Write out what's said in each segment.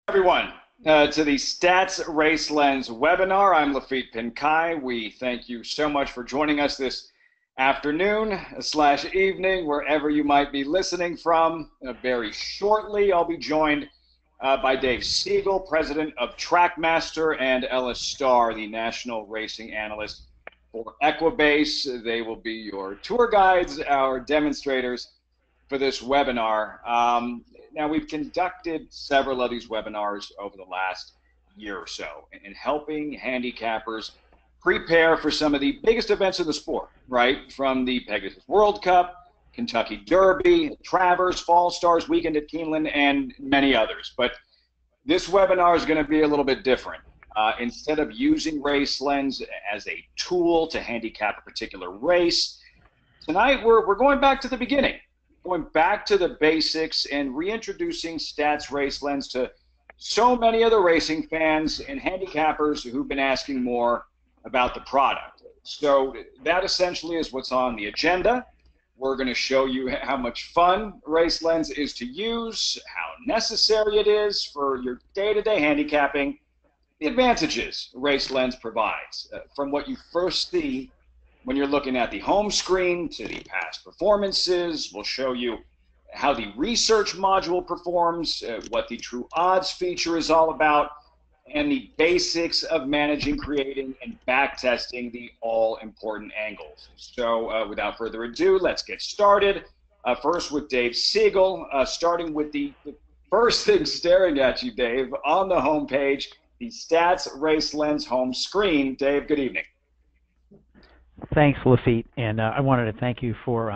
Everyone, to the Stats Race Lens webinar. I'm Laffit Pincay. We thank you so much for joining us this afternoon slash evening, wherever you might be listening from. Very shortly, I'll be joined by Dave Siegel, president of Trackmaster, and Ellis Starr, the national racing analyst for Equibase. They will be your tour guides, our demonstrators for this webinar. Now, we've conducted several of these webinars over the last year or so in helping handicappers prepare for some of the biggest events in the sport, right? From the Pegasus World Cup, Kentucky Derby, Travers, Fall Stars Weekend at Keeneland, and many others. But this webinar is going to be a little bit different. Instead of using Race Lens as a tool to handicap a particular race, tonight we're going back to the beginning. Going back to the basics and reintroducing Stats Race Lens to so many other racing fans and handicappers who've been asking more about the product. So that essentially is what's on the agenda. We're going to show you how much fun Race Lens is to use, how necessary it is for your day-to-day handicapping, the advantages Race Lens provides, from what you first see when you're looking at the home screen to the past performances. We'll show you how the research module performs, what the True Odds feature is all about, and the basics of managing, creating, and backtesting the all-important angles. So without further ado, let's get started. First with Dave Siegel, starting with the first thing staring at you, Dave, on the home page, the Stats Race Lens home screen. Dave, good evening. Thanks, Laffit, and I wanted to thank you for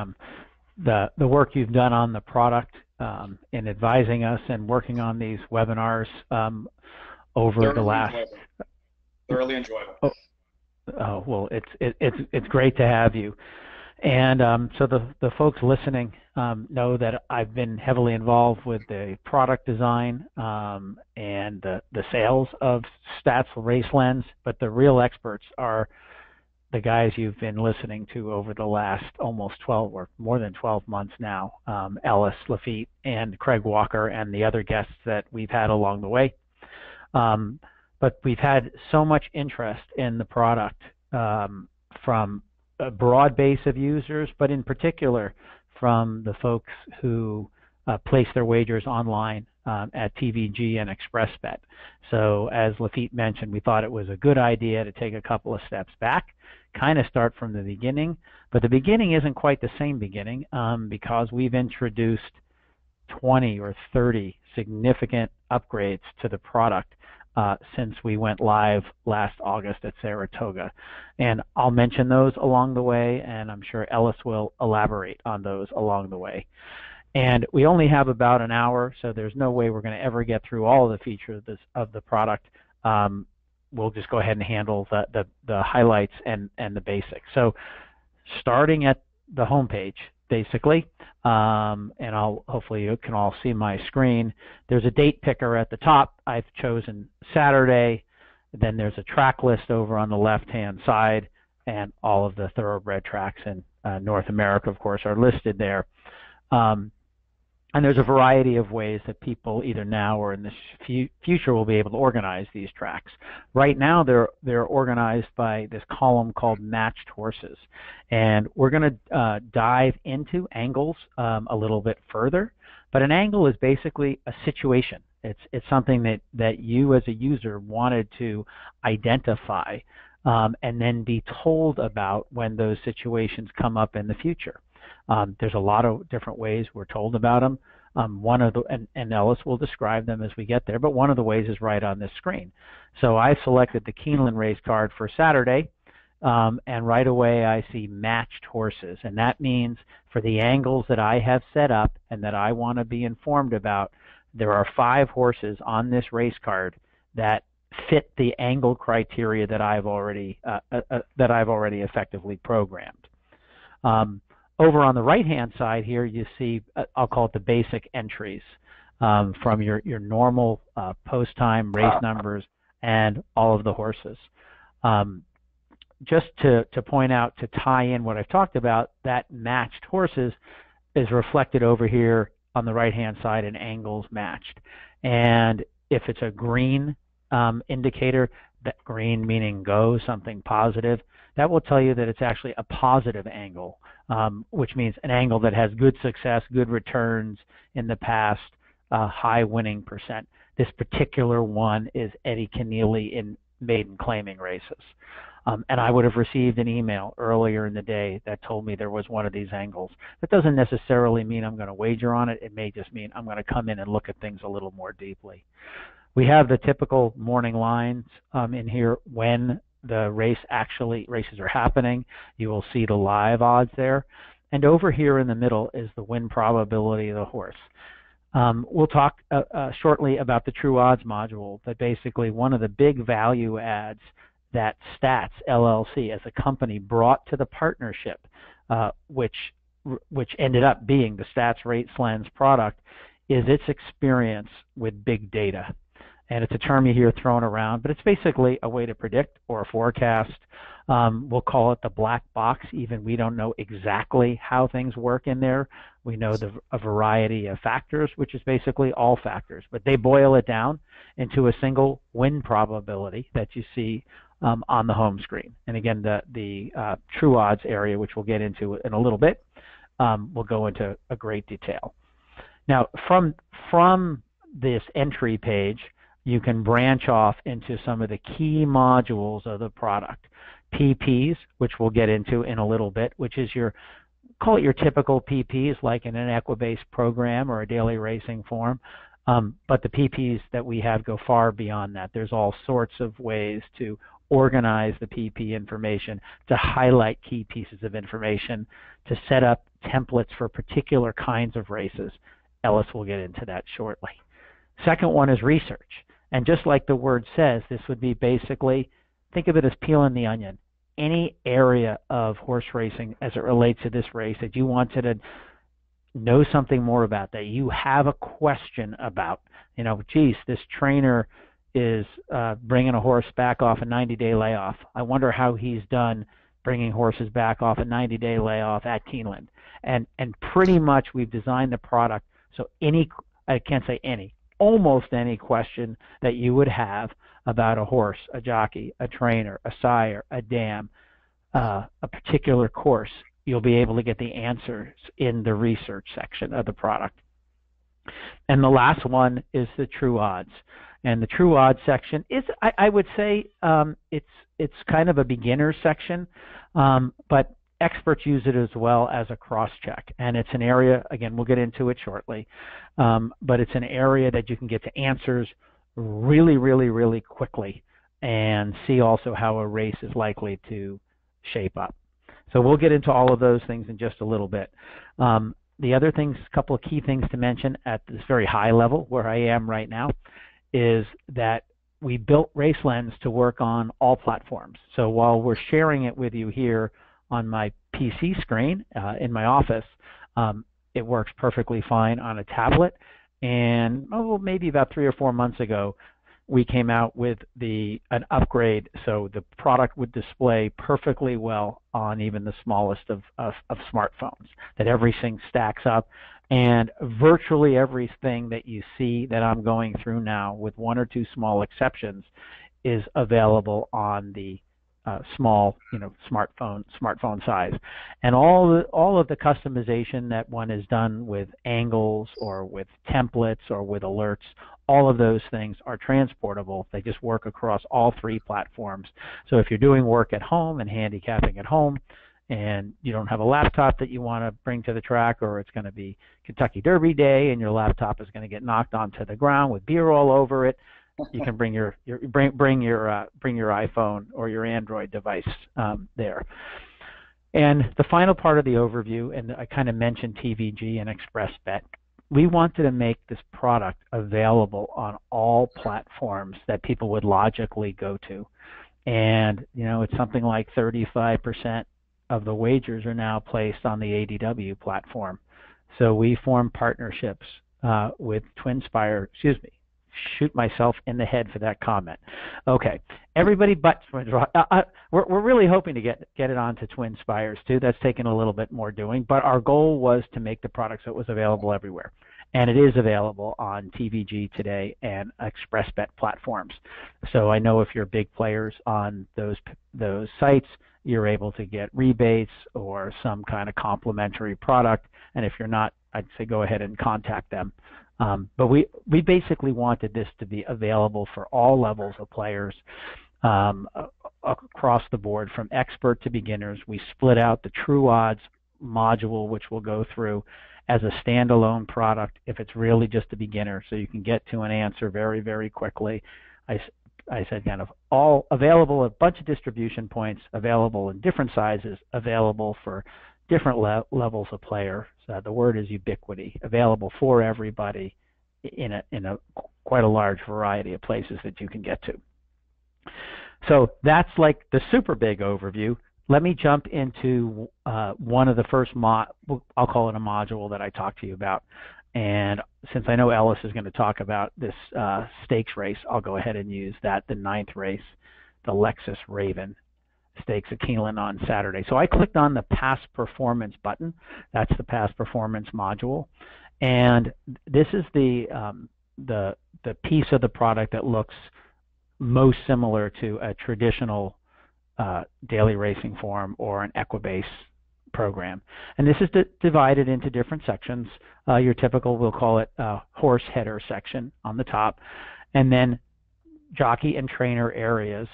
the work you've done on the product in advising us and working on these webinars over the last. Thoroughly enjoyable. Oh well, it's great to have you, and so the folks listening know that I've been heavily involved with the product design and the sales of Stats Race Lens, but the real experts are the guys you've been listening to over the last almost 12 or more than 12 months now, Ellis, Laffit, and Craig Walker, and the other guests that we've had along the way. But we've had so much interest in the product from a broad base of users, but in particular from the folks who place their wagers online at TVG and ExpressBet. So as Laffit mentioned, we thought it was a good idea to take a couple of steps back, kind of start from the beginning, but the beginning isn't quite the same beginning because we've introduced 20 or 30 significant upgrades to the product since we went live last August at Saratoga. And I'll mention those along the way, and I'm sure Ellis will elaborate on those along the way. And we only have about an hour, so there's no way we're going to ever get through all of the features of the product. We'll just go ahead and handle the highlights and the basics. So starting at the home page, basically, and hopefully you can all see my screen. There's a date picker at the top. I've chosen Saturday. Then there's a track list over on the left-hand side, and all of the thoroughbred tracks in North America, of course, are listed there. And there's a variety of ways that people either now or in the future will be able to organize these tracks. Right now they're organized by this column called matched horses. And we're going to dive into angles a little bit further. But an angle is basically a situation. It's something that you as a user wanted to identify and then be told about when those situations come up in the future. There's a lot of different ways we're told about them. One of the and Ellis will describe them as we get there, but one of the ways is right on this screen. So I selected the Keeneland race card for Saturday, and right away I see matched horses, and that means for the angles that I have set up and that I want to be informed about, there are 5 horses on this race card that fit the angle criteria that I've already effectively programmed. Over on the right-hand side here, you see, I'll call it the basic entries from your normal post-time race numbers and all of the horses. Just to point out, to tie in what I've talked about, that matched horses is reflected over here on the right-hand side in angles matched. And if it's a green indicator, that green meaning go, something positive, that will tell you that it's actually a positive angle, which means an angle that has good success, good returns in the past, high winning percent. This particular one is Eddie Kenneally in maiden claiming races. And I would have received an email earlier in the day that told me there was one of these angles. That doesn't necessarily mean I'm going to wager on it. It may just mean I'm going to come in and look at things a little more deeply. We have the typical morning lines in here when the races are happening. You will see the live odds there. And over here in the middle is the win probability of the horse. We'll talk shortly about the True Odds module, but basically one of the big value adds that Stats LLC as a company brought to the partnership, which ended up being the Stats RaceLens product, is its experience with big data. And it's a term you hear thrown around, but it's basically a way to predict or forecast. We'll call it the black box. Even we don't know exactly how things work in there. We know a variety of factors, which is basically all factors, but they boil it down into a single win probability that you see on the home screen. And again, the True Odds area, which we'll get into in a little bit, will go into a great detail. Now, from this entry page, you can branch off into some of the key modules of the product. PPs, which we'll get into in a little bit, which is call it your typical PPs, like in an Equibase program or a daily racing form. But the PPs that we have go far beyond that. There's all sorts of ways to organize the PP information, to highlight key pieces of information, to set up templates for particular kinds of races. Ellis will get into that shortly. Second one is research. And just like the word says, this would be basically, think of it as peeling the onion. Any area of horse racing as it relates to this race that you wanted to know something more about, that you have a question about. You know, geez, this trainer is bringing a horse back off a 90-day layoff. I wonder how he's done bringing horses back off a 90-day layoff at Keeneland. And pretty much we've designed the product so I can't say any, almost any question that you would have about a horse, a jockey, a trainer, a sire, a dam, a particular course, you'll be able to get the answers in the research section of the product. And the last one is the True Odds. And the True Odds section is, I would say, it's kind of a beginner section, but experts use it as well as a cross-check. And it's an area, again, we'll get into it shortly, but it's an area that you can get to answers really, really, really quickly and see also how a race is likely to shape up. So we'll get into all of those things in just a little bit. The other things, a couple of key things to mention at this very high level where I am right now, is that we built RaceLens to work on all platforms. So while we're sharing it with you here on my PC screen in my office, it works perfectly fine on a tablet. And maybe about 3 or 4 months ago, we came out with an upgrade so the product would display perfectly well on even the smallest of smartphones, that everything stacks up. And virtually everything that you see that I'm going through now, with 1 or 2 small exceptions, is available on the small, smartphone size. And all of the customization that one is done with angles or with templates or with alerts, all of those things are transportable. They just work across all 3 platforms. So if you're doing work at home and handicapping at home, and you don't have a laptop that you want to bring to the track, or it's going to be Kentucky Derby day and your laptop is going to get knocked onto the ground with beer all over it, you can bring your iPhone or your Android device there. And the final part of the overview, and I kind of mentioned TVG and ExpressBet, we wanted to make this product available on all platforms that people would logically go to. And it's something like 35% of the wagers are now placed on the ADW platform. So we formed partnerships with TwinSpires. Excuse me, shoot myself in the head for that comment. Okay, everybody but we're really hoping to get it onto TwinSpires too. That's taken a little bit more doing, but our goal was to make the product so it was available everywhere. and it is available on TVG Today and ExpressBet platforms. So I know if you're big players on those sites, you're able to get rebates or some kind of complimentary product, and if you're not, I'd say go ahead and contact them. But we basically wanted this to be available for all levels of players across the board, from expert to beginners. We split out the True Odds module, which we'll go through, as a standalone product if it's really just a beginner, so you can get to an answer very, very quickly. I said kind of all available, a bunch of distribution points, available in different sizes, available for different levels of player. So the word is ubiquity, available for everybody in a quite a large variety of places that you can get to. So that's like the super big overview. Let me jump into one of the first I'll call it a module that I talked to you about. And since I know Ellis is going to talk about this stakes race, I'll go ahead and use that, the 9th race, the Lexus Raven Stakes at Keeneland on Saturday. So I clicked on the Past Performance button. That's the Past Performance module. And this is the piece of the product that looks most similar to a traditional daily racing form or an Equibase program. And this is divided into different sections. Your typical, we'll call it horse header section on the top, and then jockey and trainer areas.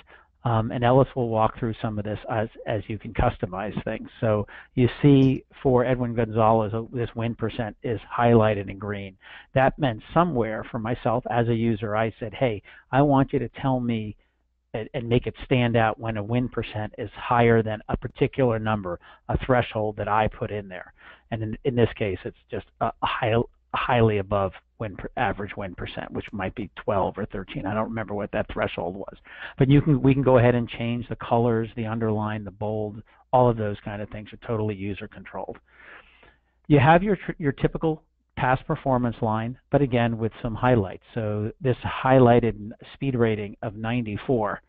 And Ellis will walk through some of this as you can customize things. So you see for Edwin Gonzalez, this win percent is highlighted in green. That meant somewhere for myself as a user, I said, hey, I want you to tell me and make it stand out when a win percent is higher than a particular number, a threshold that I put in there. And in this case, it's just a highly above average win percent, which might be 12 or 13. I don't remember what that threshold was. But we can go ahead and change the colors, the underline, the bold, all of those kind of things are totally user controlled. You have your typical past performance line, but again with some highlights. So this highlighted speed rating of 94,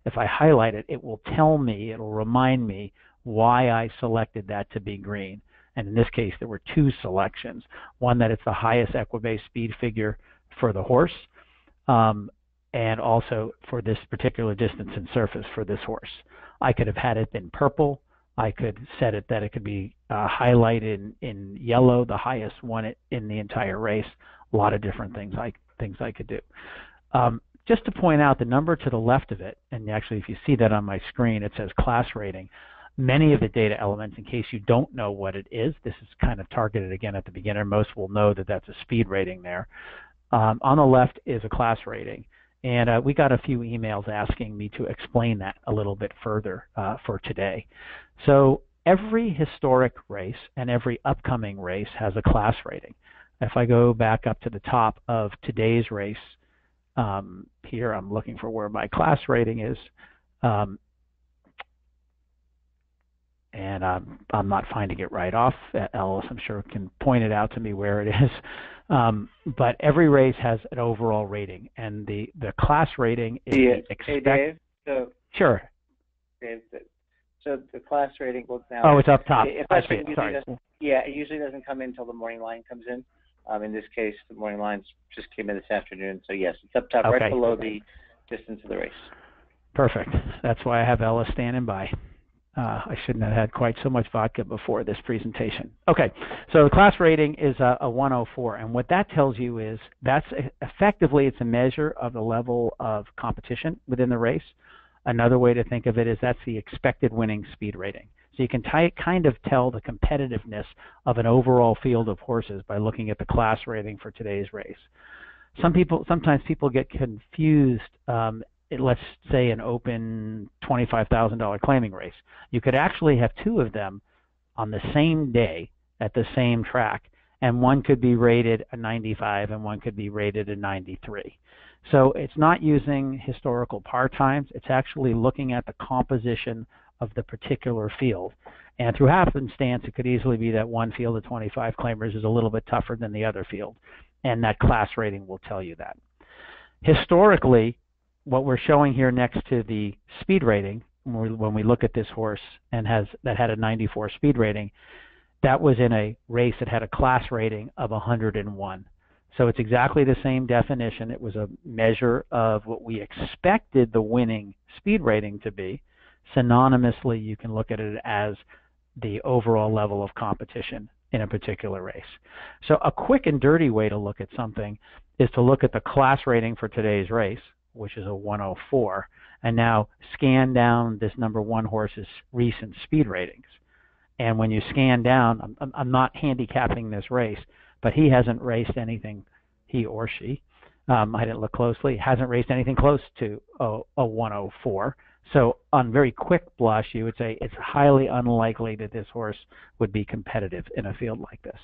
if I highlight it, it will tell me, it'll remind me why I selected that to be green. And in this case, there were two selections. One, that it's the highest Equibase speed figure for the horse, and also for this particular distance and surface for this horse. I could have had it in purple. I could set it that it could be highlighted in yellow, the highest one in the entire race. A lot of different things I could do. Just to point out, the number to the left of it, and actually if you see that on my screen, it says class rating. Many of the data elements, in case you don't know what it is, this is kind of targeted again at the beginner. Most will know that that's a speed rating there. On the left is a class rating. And we got a few emails asking me to explain that a little bit further for today. So every historic race and every upcoming race has a class rating. If I go back up to the top of today's race, here I'm looking for where my class rating is. And I'm not finding it right off. Ellis, I'm sure, can point it out to me where it is. But every race has an overall rating, and the class rating is Hey, Dave. Sure. Dave, so the class rating looks now. Oh, it's up top. Sorry. Yeah, it usually doesn't come in until the morning line comes in. In this case, the morning lines just came in this afternoon. So yes, it's up top, right below the distance of the race. Perfect. That's why I have Ellis standing by. I shouldn't have had quite so much vodka before this presentation. Okay, so the class rating is a 104, and what that tells you is that's effectively, it's a measure of the level of competition within the race. Another way to think of it is that's the expected winning speed rating. So you can kind of tell the competitiveness of an overall field of horses by looking at the class rating for today's race. Sometimes people get confused. Let's say an open $25,000 claiming race. You could actually have two of them on the same day at the same track, and one could be rated a 95 and one could be rated a 93. So it's not using historical par times, it's actually looking at the composition of the particular field. And through happenstance, it could easily be that one field of 25 claimers is a little bit tougher than the other field, and that class rating will tell you that. Historically, what we're showing here next to the speed rating, when we look at this horse and that had a 94 speed rating, that was in a race that had a class rating of 101. So it's exactly the same definition. It was a measure of what we expected the winning speed rating to be. Synonymously, you can look at it as the overall level of competition in a particular race. So a quick and dirty way to look at something is to look at the class rating for today's race, which is a 104, and now scan down this number one horse's recent speed ratings. And when you scan down, I'm not handicapping this race, but he hasn't raced anything, he or she, I didn't look closely, hasn't raced anything close to a 104. So on very quick blush, you would say it's highly unlikely that this horse would be competitive in a field like this.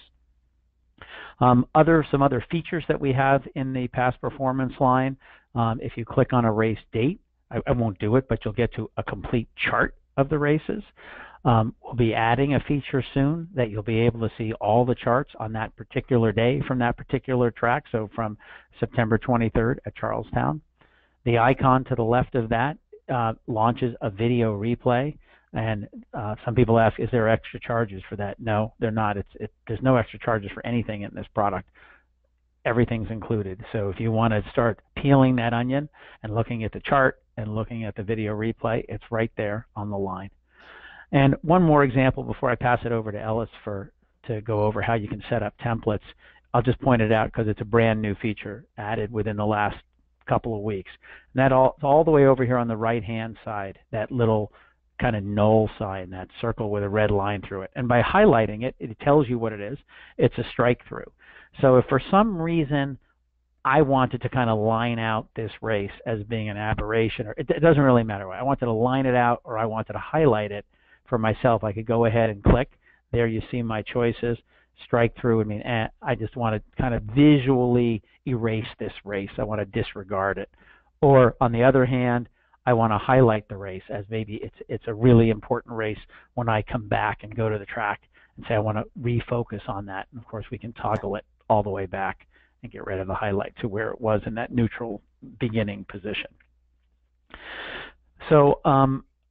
Some other features that we have in the past performance line, if you click on a race date, I won't do it, but you'll get to a complete chart of the races. We'll be adding a feature soon that you'll be able to see all the charts on that particular day from that particular track, so from September 23rd at Charlestown. The icon to the left of that launches a video replay, and some people ask, is there extra charges for that? No, they're not. There's no extra charges for anything in this product. Everything's included. So if you want to start peeling that onion and looking at the chart and looking at the video replay, it's right there on the line. And one more example before I pass it over to Ellis to go over how you can set up templates. I'll just point it out because it's a brand new feature added within the last couple of weeks. And that all the way over here on the right-hand side, that little kind of null sign, that circle with a red line through it. And by highlighting it, it tells you what it is. It's a strike through. So if for some reason I wanted to kind of line out this race as being an aberration, or it doesn't really matter. I wanted to line it out or I wanted to highlight it for myself, I could go ahead and click. There you see my choices. Strike through, I mean, I just want to kind of visually erase this race. I want to disregard it. Or on the other hand, I want to highlight the race as maybe it's a really important race when I come back and go to the track and say I want to refocus on that. And of course, we can toggle it all the way back and get rid of the highlight to where it was in that neutral beginning position. So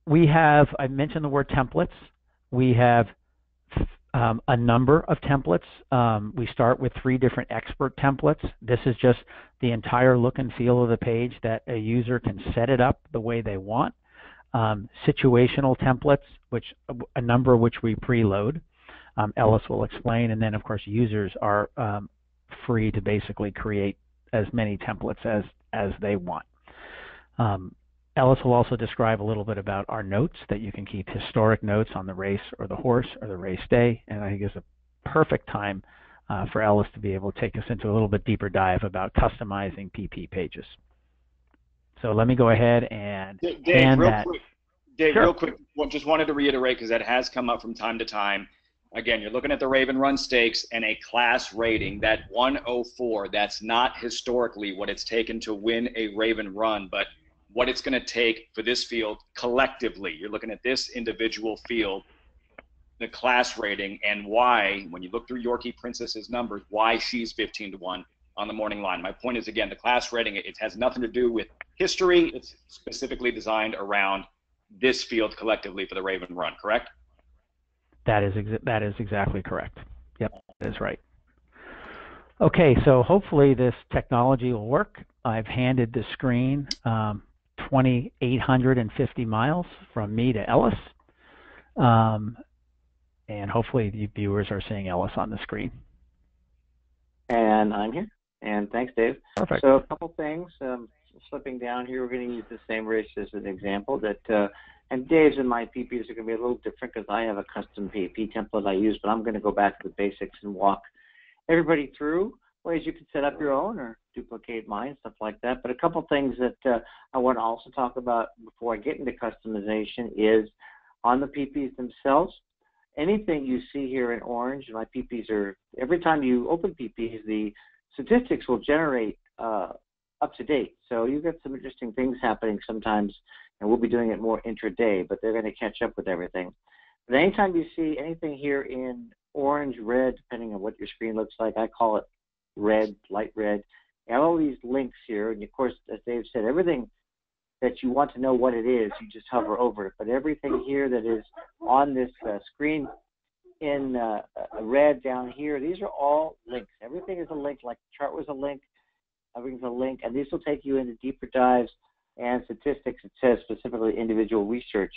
we have, I mentioned the word templates. We have a number of templates. We start with 3 different expert templates. This is just the entire look and feel of the page that a user can set it up the way they want. Situational templates, which a number of which we preload. Ellis will explain, and then of course users are free to basically create as many templates as they want. Ellis will also describe a little bit about our notes, that you can keep historic notes on the race or the horse or the race day, and I think it's a perfect time for Ellis to be able to take us into a little bit deeper dive about customizing PP pages. So let me go ahead and Dave, real quick, just wanted to reiterate, because that has come up from time to time. Again, you're looking at the Raven Run Stakes and a class rating, that 104, that's not historically what it's taken to win a Raven Run, but what it's going to take for this field collectively. You're looking at this individual field, the class rating, and why, when you look through Yorkie Princess's numbers, why she's 15-1 on the morning line. My point is, again, the class rating, it has nothing to do with history. It's specifically designed around this field collectively for the Raven Run, correct? That is exactly correct. Yep, that is right. Okay, so hopefully this technology will work. I've handed the screen 2,850 miles from me to Ellis. And hopefully the viewers are seeing Ellis on the screen. And I'm here. And thanks, Dave. Perfect. So a couple things. Slipping down here, we're going to use the same race as an example. And Dave's and my PPs are going to be a little different because I have a custom PP template I use, but I'm going to go back to the basics and walk everybody through ways you can set up your own or duplicate mine, stuff like that. But a couple things that I want to also talk about before I get into customization is on the PPs themselves. Anything you see here in orange, my PPs are, every time you open PPs, the statistics will generate up to date. So you've got some interesting things happening sometimes, and we'll be doing it more intraday, but they're going to catch up with everything. But anytime you see anything here in orange, red, depending on what your screen looks like, I call it red, light red, and all these links here, and of course, as Dave said, everything that you want to know what it is, you just hover over it. But everything here that is on this screen in red down here, these are all links. Everything is a link, like the chart was a link, everything's a link, and these will take you into deeper dives and statistics. It says specifically individual research,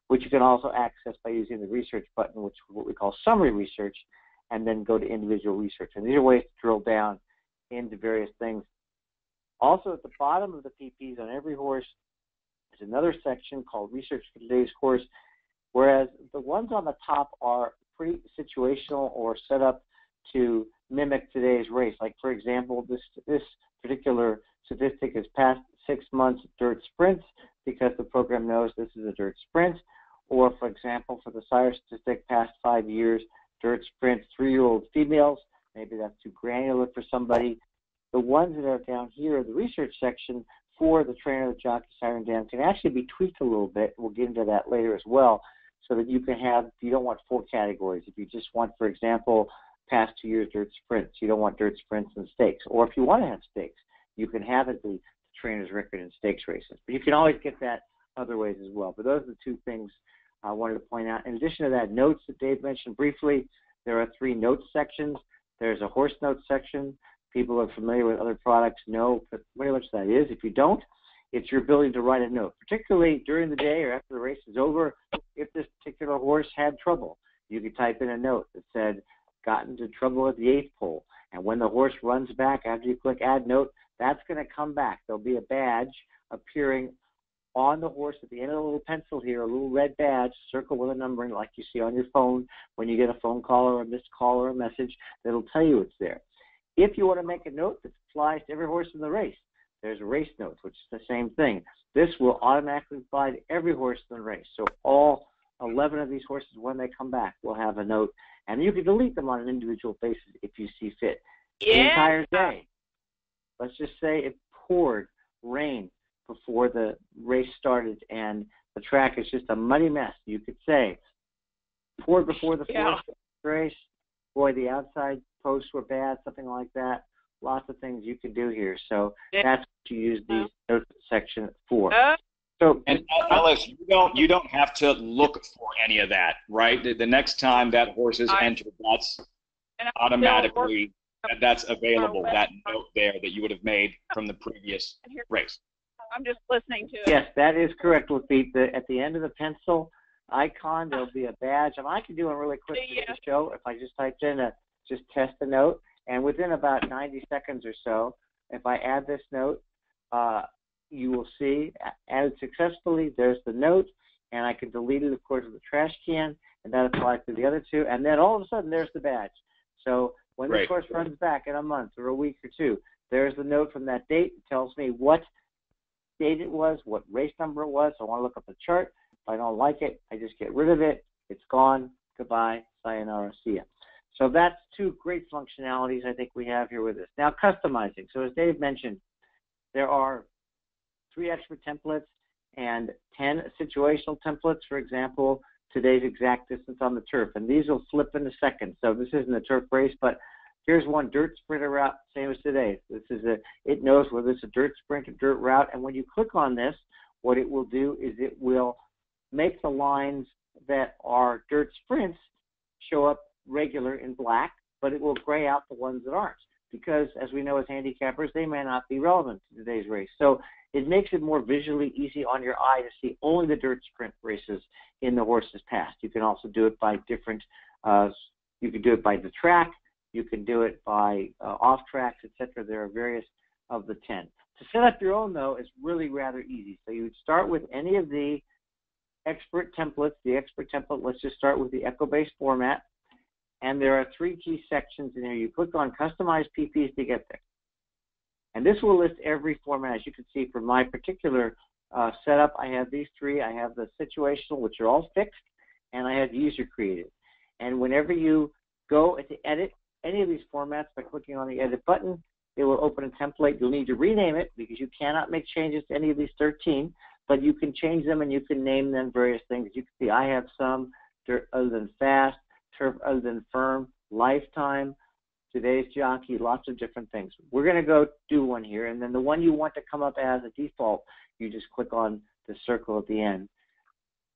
which you can also access by using the research button, which is what we call summary research, and then go to individual research. And these are ways to drill down into various things. Also, at the bottom of the PPs on every horse is another section called Research for Today's Horse, whereas the ones on the top are pretty situational or set up to mimic today's race. Like, for example, this particular statistic is past 6 months dirt sprints because the program knows this is a dirt sprint. Or, for example, for the sire statistic, past 5 years, dirt sprints, 3-year-old females. Maybe that's too granular for somebody. The ones that are down here, the research section for the trainer, the jockey, sire, and dam, can actually be tweaked a little bit. We'll get into that later as well, so that you can have, you don't want 4 categories. If you just want, for example, past 2 years dirt sprints, you don't want dirt sprints and stakes. Or if you want to have stakes, you can have it the trainer's record in stakes races. But you can always get that other ways as well. But those are the 2 things I wanted to point out. In addition to that, notes that Dave mentioned briefly, there are 3 notes sections. There's a horse notes section. People who are familiar with other products know pretty much that is. If you don't, it's your ability to write a note, particularly during the day or after the race is over. If this particular horse had trouble, you could type in a note that said, got into trouble at the 8th pole. And when the horse runs back after you click add note, that's going to come back. There'll be a badge appearing on the horse at the end of the little pencil here, a little red badge, circle with a numbering like you see on your phone when you get a phone call or a missed call or a message that'll tell you it's there. If you want to make a note that applies to every horse in the race, there's a race note, which is the same thing. This will automatically apply to every horse in the race. So all 11 of these horses, when they come back, will have a note. And you can delete them on an individual basis if you see fit. Yeah. The entire day. Let's just say it poured rain before the race started and the track is just a muddy mess. You could say, poured before the first race, boy, the outside posts were bad, something like that. Lots of things you can do here. So that's what you use these notes section for. So, and Ellis, you don't have to look for any of that, right? The next time that horse is entered, that's automatically that's available. That note there that you would have made from the previous race. I'm just listening to it. Yes, that is correct, Lafitte. At the end of the pencil icon, there'll be a badge. And I can do one really quick to show if I just typed in just test a note. And within about 90 seconds or so, if I add this note, you will see added successfully. There's the note, and I can delete it, of course, with the trash can, and that applies to the other 2. And then all of a sudden, there's the badge. So when this horse runs back in a month or a week or 2, there's the note from that date. It tells me what date it was, what race number it was. So I want to look up the chart. If I don't like it, I just get rid of it. It's gone. Goodbye. Sayonara. See ya. So that's 2 great functionalities I think we have here with this. Now, customizing. So as Dave mentioned, there are 3 expert templates and 10 situational templates. For example, today's exact distance on the turf. And these will flip in a second. So this isn't a turf race, but here's one dirt sprinter route, same as today. It knows whether it's a dirt sprint or dirt route. And when you click on this, what it will do is it will make the lines that are dirt sprints show up regular in black, but it will gray out the ones that aren't, because as we know as handicappers, they may not be relevant to today's race. So it makes it more visually easy on your eye to see only the dirt sprint races in the horse's past. You can also do it by different, you can do it by the track, you can do it by off tracks, etc. There are various of the 10. To set up your own, though, is really rather easy. So you would start with any of the expert templates. The expert template, let's just start with the echo-based format. And there are 3 key sections in here. You click on Customize PPs to get there. And this will list every format. As you can see from my particular setup, I have these 3. I have the situational, which are all fixed, and I have user created. And whenever you go to edit any of these formats by clicking on the edit button, it will open a template. You'll need to rename it because you cannot make changes to any of these 13, but you can change them and you can name them various things. You can see I have some dirt other than fast, turf other than firm, lifetime, today's jockey, lots of different things. We're going to go do one here, and then the one you want to come up as a default, you just click on the circle at the end.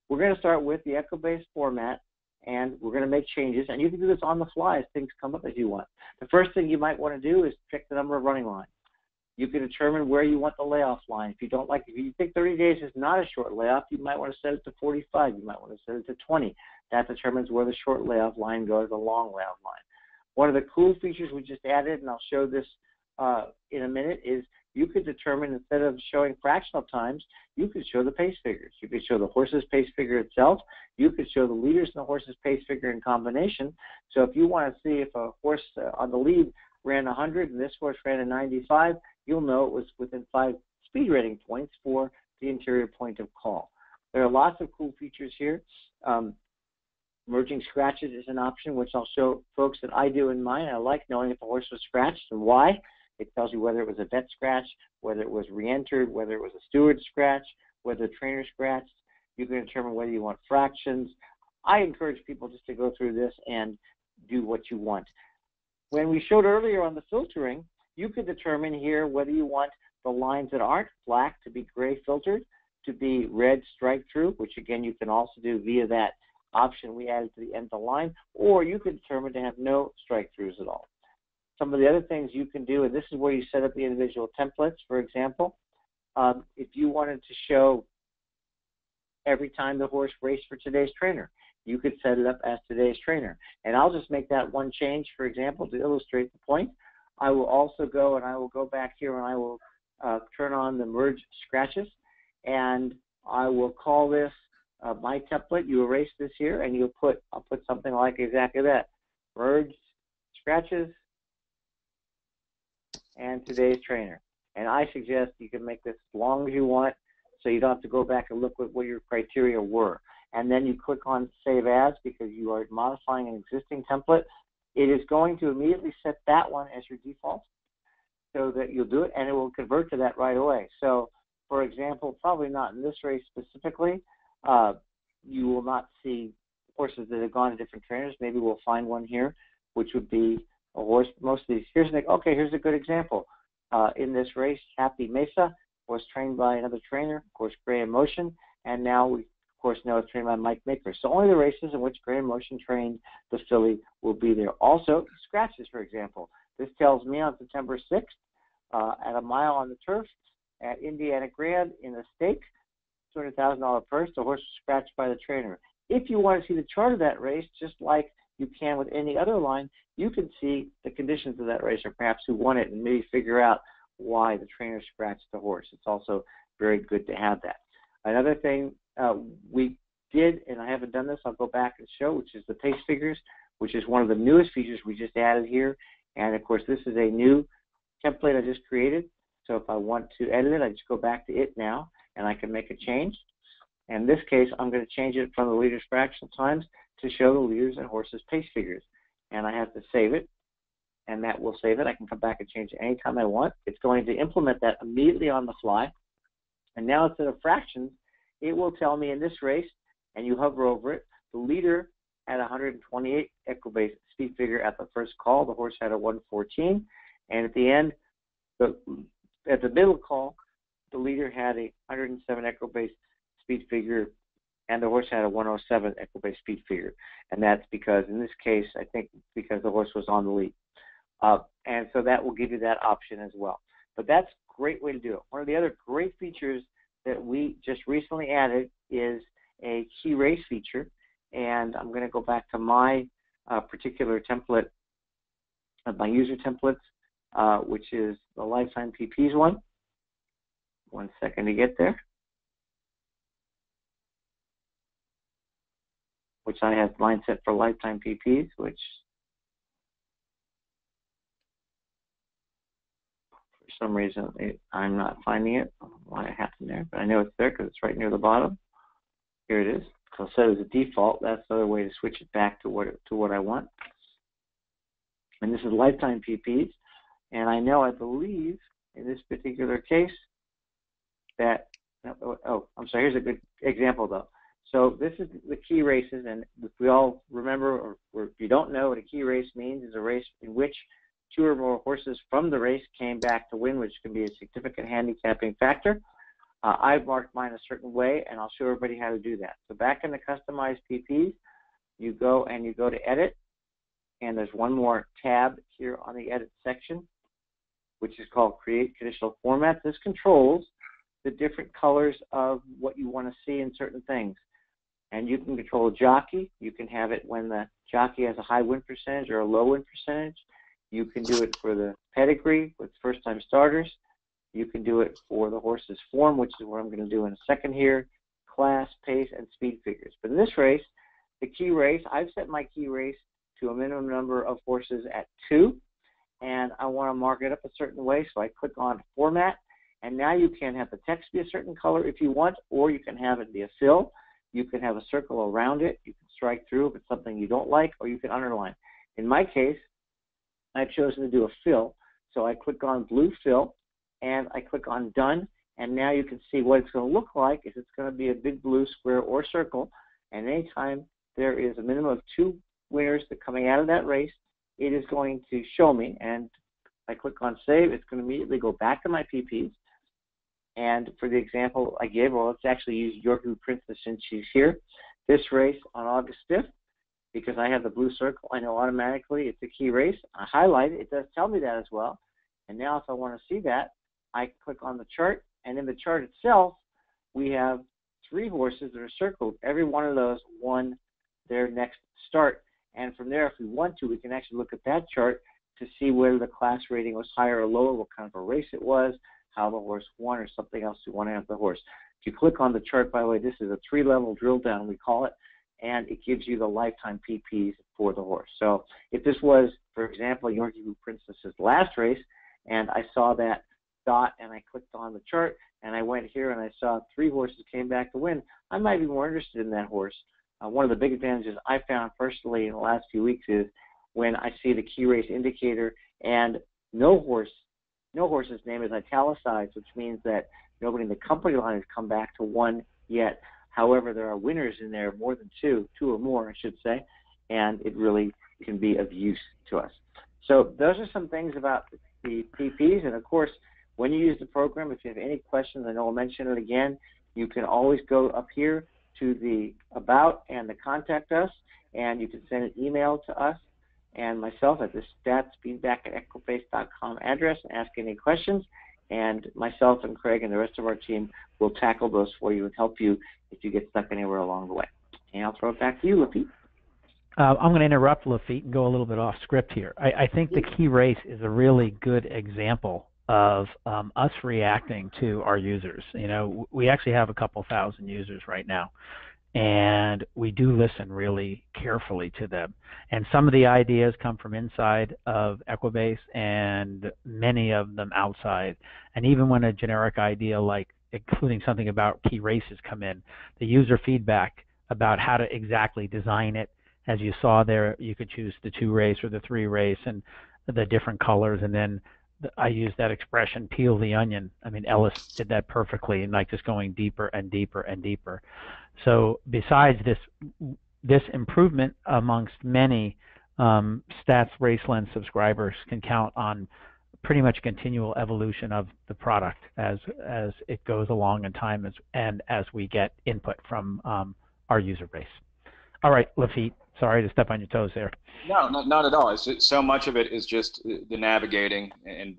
We're going to start with the echo-based format, and we're going to make changes. And you can do this on the fly as things come up as you want. The first thing you might want to do is pick the number of running lines. You can determine where you want the layoff line. If you think 30 days is not a short layoff, you might want to set it to 45. You might want to set it to 20. That determines where the short layoff line goes, the long layoff line. One of the cool features we just added, and I'll show this in a minute, is you could determine, instead of showing fractional times, you could show the pace figures. You could show the horse's pace figure itself. You could show the leaders and the horse's pace figure in combination. So if you want to see if a horse on the lead ran 100 and this horse ran a 95, you'll know it was within 5 speed rating points for the interior point of call. There are lots of cool features here. Merging scratches is an option, which I'll show folks that I do in mine. I like knowing if a horse was scratched and why. It tells you whether it was a vet scratch, whether it was re-entered, whether it was a steward scratch, whether the trainer scratched. You can determine whether you want fractions. I encourage people just to go through this and do what you want. When we showed earlier on the filtering, you could determine here whether you want the lines that aren't black to be gray filtered, to be red strike through, which again you can also do via that option we added to the end of the line, or you could determine to have no strike throughs at all. Some of the other things you can do, and this is where you set up the individual templates, for example, if you wanted to show every time the horse raced for today's trainer, you could set it up as today's trainer. And I'll just make that one change, for example, to illustrate the point. I will also go and I will go back here and I will turn on the merge scratches, and I will call this my template. You erase this here and I'll put something like exactly that. Merge scratches and today's trainer. And I suggest you can make this as long as you want, so you don't have to go back and look at what your criteria were. And then you click on Save As, because you are modifying an existing template. It is going to immediately set that one as your default, so that you'll do it, and it will convert to that right away. So, for example, probably not in this race specifically, you will not see horses that have gone to different trainers. Maybe we'll find one here, which would be a horse. Most of these, here's a good example. In this race, Happy Mesa was trained by another trainer, of course, Gray Emotion, and now we, of course, know it's trained by Mike Maker. So only the races in which Gray Emotion trained the filly will be there. Also, scratches, for example. This tells me on September 6th, at a mile on the turf at Indiana Grand in the stake, $200,000 purse, the horse was scratched by the trainer. If you want to see the chart of that race, just like you can with any other line, you can see the conditions of that race, or perhaps who won it, and maybe figure out why the trainer scratched the horse. It's also very good to have that. Another thing we did, and I haven't done this, I'll go back and show, which is the pace figures, which is one of the newest features we just added here. And of course, this is a new template I just created. So if I want to edit it, I just go back to it now, and I can make a change. In this case, I'm going to change it from the leaders' fractional times to show the leaders and horses' pace figures. And I have to save it, and that will save it. I can come back and change it anytime I want. It's going to implement that immediately on the fly. And now instead of fractions, it will tell me in this race, and you hover over it, the leader had 128 equibase speed figure at the first call. The horse had a 114. And at the end, at the middle call, the leader had a 107 equibase speed figure, and the horse had a 107 equibase speed figure. And that's because, in this case, I think because the horse was on the lead. And so that will give you that option as well. But that's a great way to do it. One of the other great features that we just recently added is a key race feature. And I'm going to go back to my particular template, my user templates, which is the Lifetime PPs one. 1 second to get there. Which I have line set for Lifetime PPs, which for some reason I'm not finding it. I don't know why it happened there, but I know it's there because it's right near the bottom. Here it is. So I'll set it as a default. That's the other way to switch it back to what I want. And this is Lifetime PPs. And I believe in this particular case that, I'm sorry, here's a good example though. So this is the key races, and if we all remember, or if you don't know what a key race means, is a race in which 2 or more horses from the race came back to win, which can be a significant handicapping factor. I've marked mine a certain way, and I'll show everybody how to do that. So back in the customized PPs, you go to Edit, and there's one more tab here on the Edit section, which is called Create Conditional Format. This controls the different colors of what you want to see in certain things. And you can control a jockey. You can have it when the jockey has a high win percentage or a low win percentage. You can do it for the pedigree with first-time starters. You can do it for the horse's form, which is what I'm going to do in a second here, class, pace, and speed figures. But in this race, the key race, I've set my key race to a minimum number of horses at 2, and I want to mark it up a certain way, so I click on Format, and now you can have the text be a certain color if you want, or you can have it be a fill. You can have a circle around it. You can strike through if it's something you don't like, or you can underline. In my case, I've chosen to do a fill, so I click on Blue Fill, and I click on Done, and now you can see what it's going to look like is it's going to be a big blue square or circle, and anytime there is a minimum of 2 winners that coming out of that race, it is going to show me, and I click on Save, it's going to immediately go back to my PPs. And for the example I gave, well, let's actually use Yorkie Princess since she's here. This race on August 5th, because I have the blue circle, I know automatically it's a key race. I highlight it. It does tell me that as well. And now if I want to see that, I click on the chart. And in the chart itself, we have 3 horses that are circled. Every one of those won their next start. And from there, if we want to, we can actually look at that chart to see whether the class rating was higher or lower, what kind of a race it was, how the horse won, or something else we want to have the horse. If you click on the chart, by the way, this is a 3-level drill down, we call it, and it gives you the lifetime PPs for the horse. So if this was, for example, Yorkie Princess's last race, and I saw that dot and I clicked on the chart, and I went here and I saw 3 horses came back to win, I might be more interested in that horse. One of the big advantages I found personally in the last few weeks is when I see the key race indicator and no horse's name is italicized, which means that nobody in the company line has come back to 1 yet. However, there are winners in there, more than 2 or more, I should say, and it really can be of use to us. So those are some things about the PPs, and of course, when you use the program, if you have any questions, I know I'll mention it again, you can always go up here to the About and the Contact Us, and you can send an email to us and myself at the statsfeedback@equiface.com address and ask any questions, and myself and Craig and the rest of our team will tackle those for you and help you if you get stuck anywhere along the way. And I'll throw it back to you, Lafitte. I'm going to interrupt Lafitte and go a little bit off script here. I think the key race is a really good example of us reacting to our users. You know, we actually have a couple thousand users right now, and we do listen really carefully to them. And some of the ideas come from inside of Equibase and many of them outside. And even when a generic idea like including something about key races come in, the user feedback about how to exactly design it, as you saw there, you could choose the 2 race or the 3 race and the different colors, and then I use that expression, peel the onion. I mean, Ellis did that perfectly, and like just going deeper and deeper and deeper. So besides this improvement amongst many, Stats RaceLens subscribers can count on pretty much continual evolution of the product as it goes along in time and as we get input from our user base. All right, Lafitte, sorry to step on your toes there. No, not at all. It's just, so much of it is just the navigating and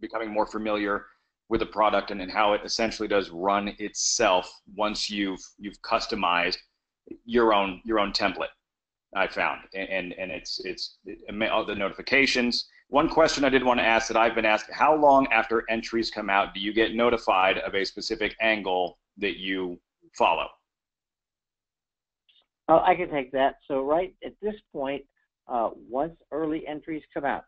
becoming more familiar with the product and how it essentially does run itself once you've customized your own template. I found, and it's all the notifications. One question I did want to ask that I've been asked: how long after entries come out do you get notified of a specific angle that you follow? I can take that. So right at this point, once early entries come out,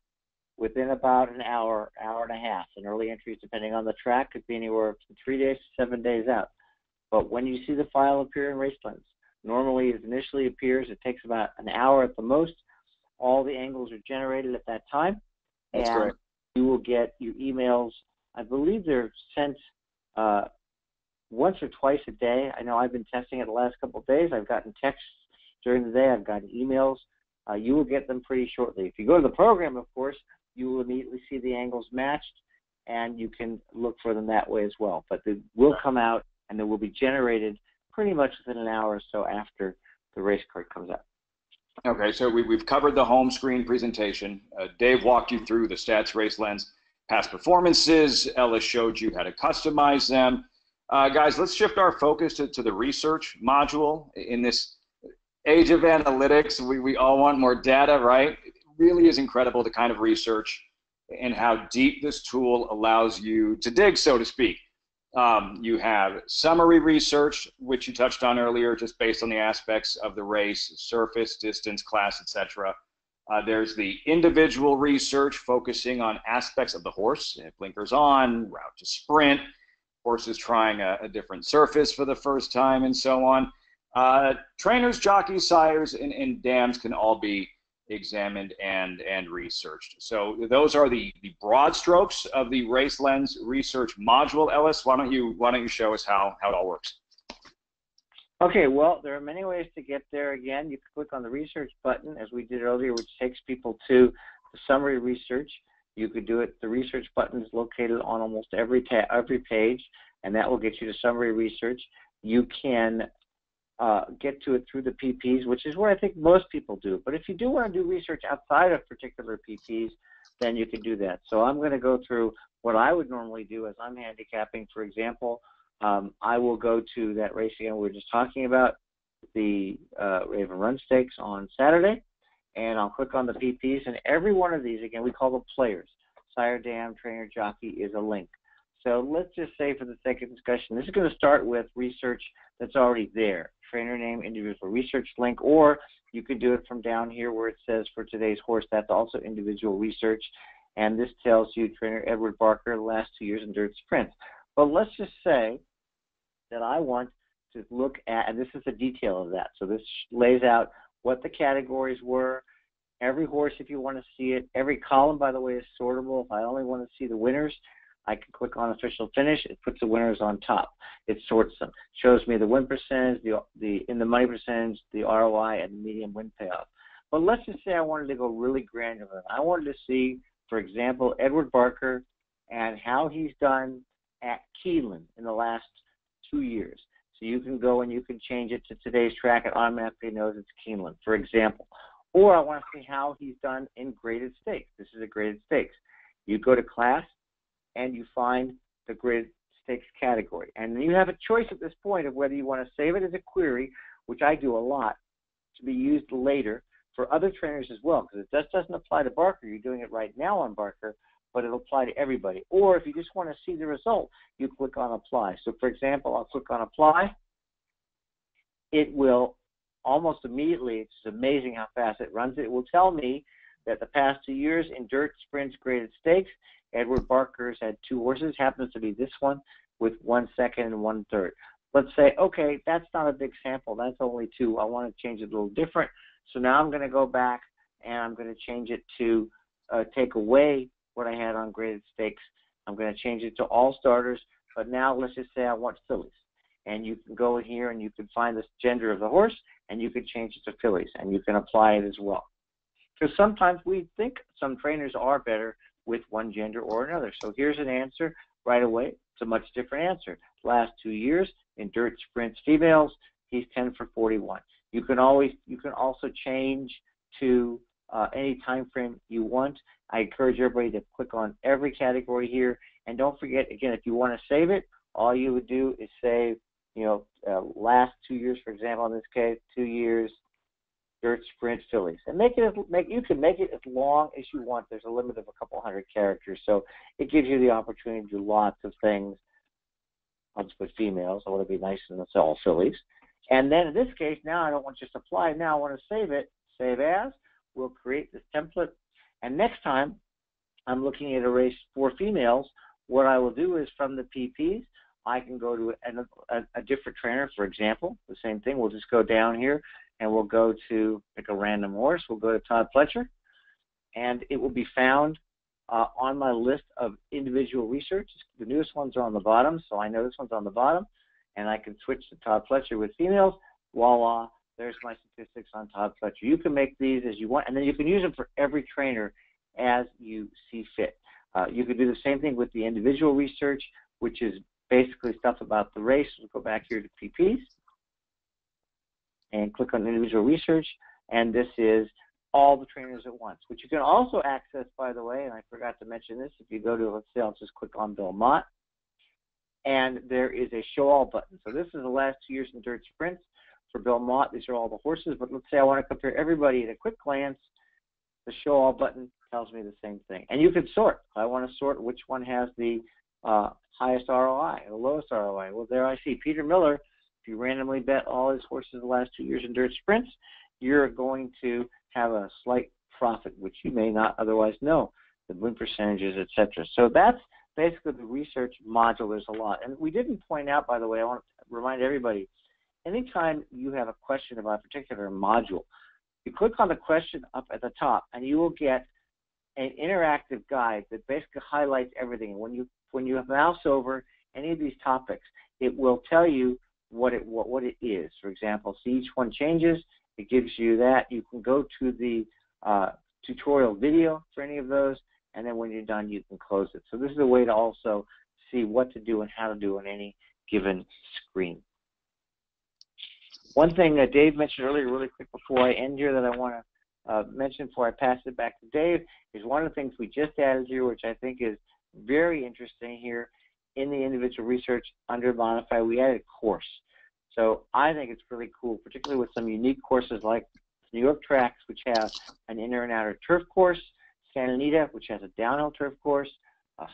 within about an hour, hour and a half, and early entries, depending on the track, could be anywhere from 3 days to 7 days out. But when you see the file appear in RaceLens, normally it initially appears, it takes about an hour at the most. All the angles are generated at that time. That's and great. You will get your emails. I believe they're sent once or twice a day. I know I've been testing it the last couple of days. I've gotten texts during the day. I've gotten emails. You will get them pretty shortly. If you go to the program, of course, you will immediately see the angles matched, and you can look for them that way as well. But they will come out, and they will be generated pretty much within an hour or so after the race card comes out. Okay, so we've covered the home screen presentation. Dave walked you through the Stats Race Lens past performances. Ellis showed you how to customize them. Guys, let's shift our focus to the research module. In this age of analytics, we all want more data, right? It really is incredible the kind of research and how deep this tool allows you to dig, so to speak. You have summary research, which you touched on earlier, just based on the aspects of the race, surface, distance, class, etc. There's the individual research focusing on aspects of the horse, blinkers on, route to sprint, horses trying a different surface for the first time, and so on. Trainers, jockeys, sires, and dams can all be examined and researched. So those are the broad strokes of the Race Lens research module. Ellis, why don't you show us how it all works? Okay, well, there are many ways to get there. Again, you can click on the research button, as we did earlier, which takes people to the summary research. You could do it. The research button is located on almost every page, and that will get you to summary research. You can get to it through the PPs, which is where I think most people do. But if you do want to do research outside of particular PPs, then you can do that. So I'm going to go through what I would normally do as I'm handicapping. For example, I will go to that race again we were just talking about, the Raven Run Stakes on Saturday, and I'll click on the PPs, and every one of these, again, we call them players. Sire, dam, trainer, jockey is a link. So let's just say, for the sake of discussion, this is going to start with research that's already there. Trainer name, individual research link, or you could do it from down here where it says for today's horse, that's also individual research. And this tells you trainer Edward Barker, the last 2 years in dirt sprints. But let's just say that I want to look at, and this is the detail of that. So this lays out what the categories were, every horse if you want to see it. Every column, by the way, is sortable. If I only want to see the winners, I can click on official finish. It puts the winners on top. It sorts them. Shows me the win percentage, the in the money percentage, the ROI, and the median win payoff. But let's just say I wanted to go really granular. I wanted to see, for example, Edward Barker and how he's done at Keeneland in the last 2 years. So you can go and you can change it to today's track. It automatically knows it's Keeneland, for example. Or I want to see how he's done in graded stakes. This is a graded stakes. You go to class, and you find the graded stakes category. And you have a choice at this point of whether you want to save it as a query, which I do a lot, to be used later for other trainers as well, because it just doesn't apply to Barker. You're doing it right now on Barker, but it'll apply to everybody. Or if you just want to see the result, you click on Apply. So, for example, I'll click on Apply. It will almost immediately, it's amazing how fast it runs. It will tell me that the past 2 years in dirt sprints graded stakes, Edward Barker's had 2 horses, happens to be this one, with 1 second and 1 third. Let's say, okay, that's not a big sample. That's only 2. I want to change it a little different. So now I'm going to go back and I'm going to change it to take away what I had on graded stakes. I'm going to change it to all starters. But now let's just say I want fillies. And you can go in here and you can find the gender of the horse and you can change it to fillies and you can apply it as well. Because sometimes we think some trainers are better with one gender or another. So here's an answer right away. It's a much different answer. Last 2 years in dirt sprints females, he's 10 for 41. You can also change to any time frame you want. I encourage everybody to click on every category here. And don't forget, again, if you want to save it, all you would do is save, last 2 years, for example, in this case, 2 years dirt sprint fillies, and you can make it as long as you want. There's a limit of a couple hundred characters, so it gives you the opportunity to do lots of things. I'll just put females. I want to be nice and it's all fillies. And then in this case, now I don't want just apply. Now I want to save it. Save as. We'll create this template, and next time I'm looking at a race for females, what I will do is from the PPs, I can go to a different trainer, for example. The same thing. We'll just go down here. And we'll go to pick a random horse. We'll go to Todd Pletcher, and it will be found on my list of individual research. The newest ones are on the bottom, so I know this one's on the bottom, and I can switch to Todd Pletcher with females. Voila, there's my statistics on Todd Pletcher. You can make these as you want, and then you can use them for every trainer as you see fit. You can do the same thing with the individual research, which is basically stuff about the race. We'll go back here to PPs and click on individual research, and this is all the trainers at once, which you can also access, by the way, and I forgot to mention this, if you go to, let's say, I'll just click on Bill Mott, and there is a show all button. So this is the last 2 years in dirt sprints for Bill Mott. These are all the horses, but let's say I want to compare everybody at a quick glance. The show all button tells me the same thing. And you can sort. I want to sort which one has the highest ROI, the lowest ROI. Well, there I see Peter Miller. If you randomly bet all his horses the last 2 years in dirt sprints, you're going to have a slight profit, which you may not otherwise know, the win percentages, etc. So that's basically the research module. There's a lot. And we didn't point out, by the way, I want to remind everybody, anytime you have a question about a particular module, you click on the question up at the top, and you will get an interactive guide that basically highlights everything. When you mouse over any of these topics, it will tell you what it is. For example, see each one changes. It gives you that. You can go to the tutorial video for any of those, and then when you're done, you can close it. So this is a way to also see what to do and how to do on any given screen. One thing that Dave mentioned earlier, really quick before I end here, that I want to mention before I pass it back to Dave, is one of the things we just added here, which I think is very interesting here in the individual research under Modify. We added course. So I think it's really cool, particularly with some unique courses like New York Tracks, which have an inner and outer turf course, Santa Anita, which has a downhill turf course.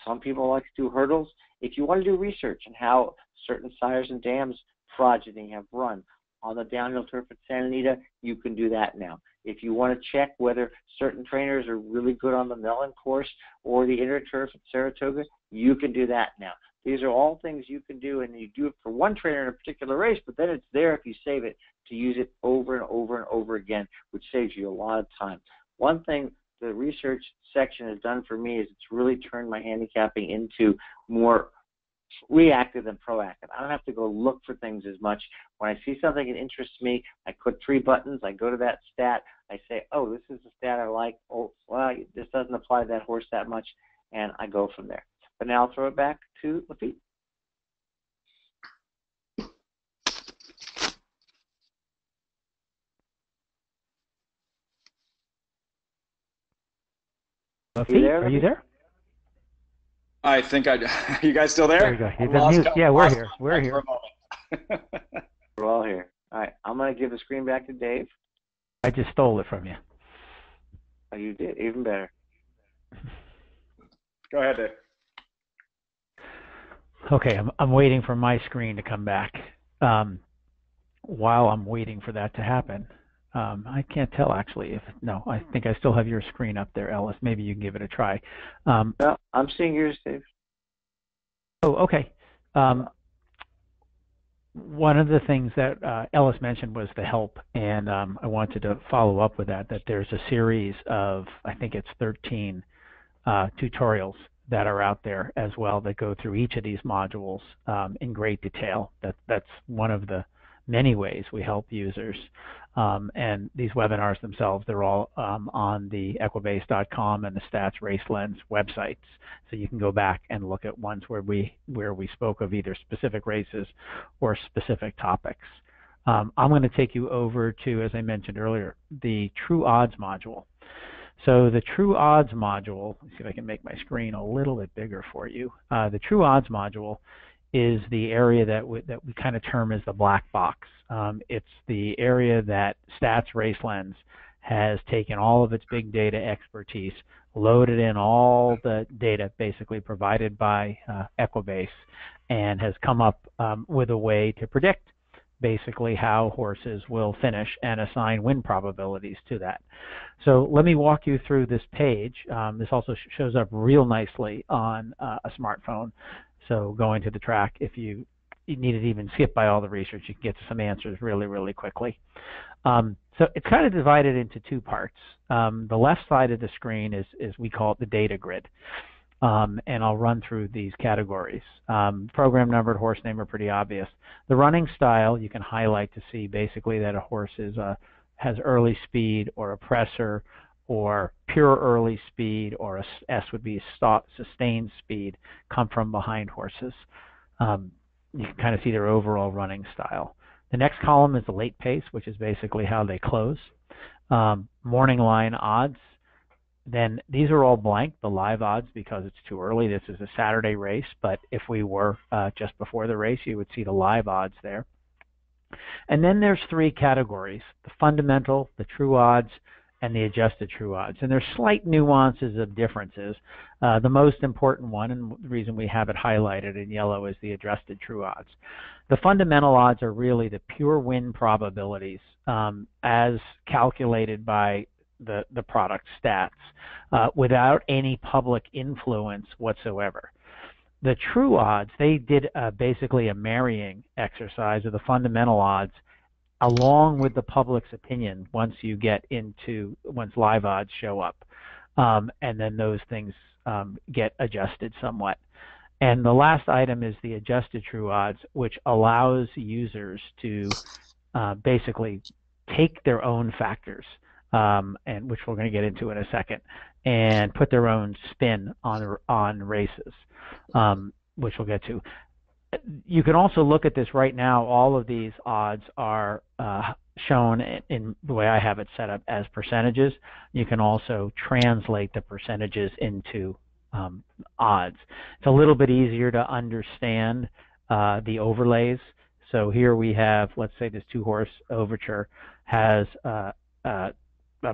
Some people like to do hurdles. If you want to do research on how certain sires and dams progeny have run on the downhill turf at Santa Anita, you can do that now. If you want to check whether certain trainers are really good on the Mellon course or the inner turf at Saratoga, you can do that now. These are all things you can do, and you do it for one trainer in a particular race, but then it's there if you save it to use it over and over and over again, which saves you a lot of time. One thing the research section has done for me is it's really turned my handicapping into more reactive than proactive. I don't have to go look for things as much. When I see something that interests me, I click 3 buttons, I go to that stat, I say, oh, this is the stat I like, oh, well, this doesn't apply to that horse that much, and I go from there. But now I'll throw it back to Lafitte. Lafitte, are you there? I think you guys still there? There you go. He's on mute. Yeah, we're here. We're here. We're all here. All right, I'm going to give the screen back to Dave. I just stole it from you. Oh, you did? Even better. Go ahead, Dave. Okay, I'm waiting for my screen to come back. While I'm waiting for that to happen, I can't tell actually. No, I think I still have your screen up there, Ellis. Maybe you can give it a try. No, I'm seeing yours, Dave. Oh, okay. One of the things that Ellis mentioned was the help, and I wanted to follow up with that there's a series of, I think it's 13 tutorials that are out there as well that go through each of these modules in great detail. That's one of the many ways we help users. And these webinars themselves, they're all on the equibase.com and the Stats RaceLens websites. So you can go back and look at ones where we spoke of either specific races or specific topics. I'm going to take you over to, as I mentioned earlier, the True Odds module. So the True Odds module, let's see if I can make my screen a little bit bigger for you. The True Odds module is the area that we kind of term as the black box. It's the area that Stats RaceLens has taken all of its big data expertise, loaded in all the data basically provided by Equibase, and has come up with a way to predict basically how horses will finish and assign win probabilities to that. So let me walk you through this page. This also shows up real nicely on a smartphone. So going to the track, if you needed to even skip by all the research, you can get to some answers really, really quickly. So it's kind of divided into 2 parts. The left side of the screen is we call it the data grid. And I'll run through these categories. Program numbered, horse name are pretty obvious. The running style, you can highlight to see basically that a horse has early speed or a presser or pure early speed, or a S would be sustained speed, come from behind horses. You can kind of see their overall running style. The next column is the late pace, which is basically how they close. morning line odds, then these are all blank, the live odds, because it's too early. This is a Saturday race, but if we were just before the race, you would see the live odds there. And then there's three categories: the fundamental, the true odds, and the adjusted true odds. And there's slight nuances of differences. The most important one, and the reason we have it highlighted in yellow, is the adjusted true odds. The fundamental odds are really the pure win probabilities as calculated by the product stats without any public influence whatsoever. The true odds, they did basically a marrying exercise of the fundamental odds along with the public's opinion once live odds show up. And then those things get adjusted somewhat. And the last item is the adjusted true odds, which allows users to basically take their own factors, and which we're going to get into in a second, and put their own spin on races, which we'll get to. You can also look at this right now. All of these odds are shown in the way I have it set up as percentages. You can also translate the percentages into odds. It's a little bit easier to understand the overlays. So here we have, let's say this 2-horse Overture has a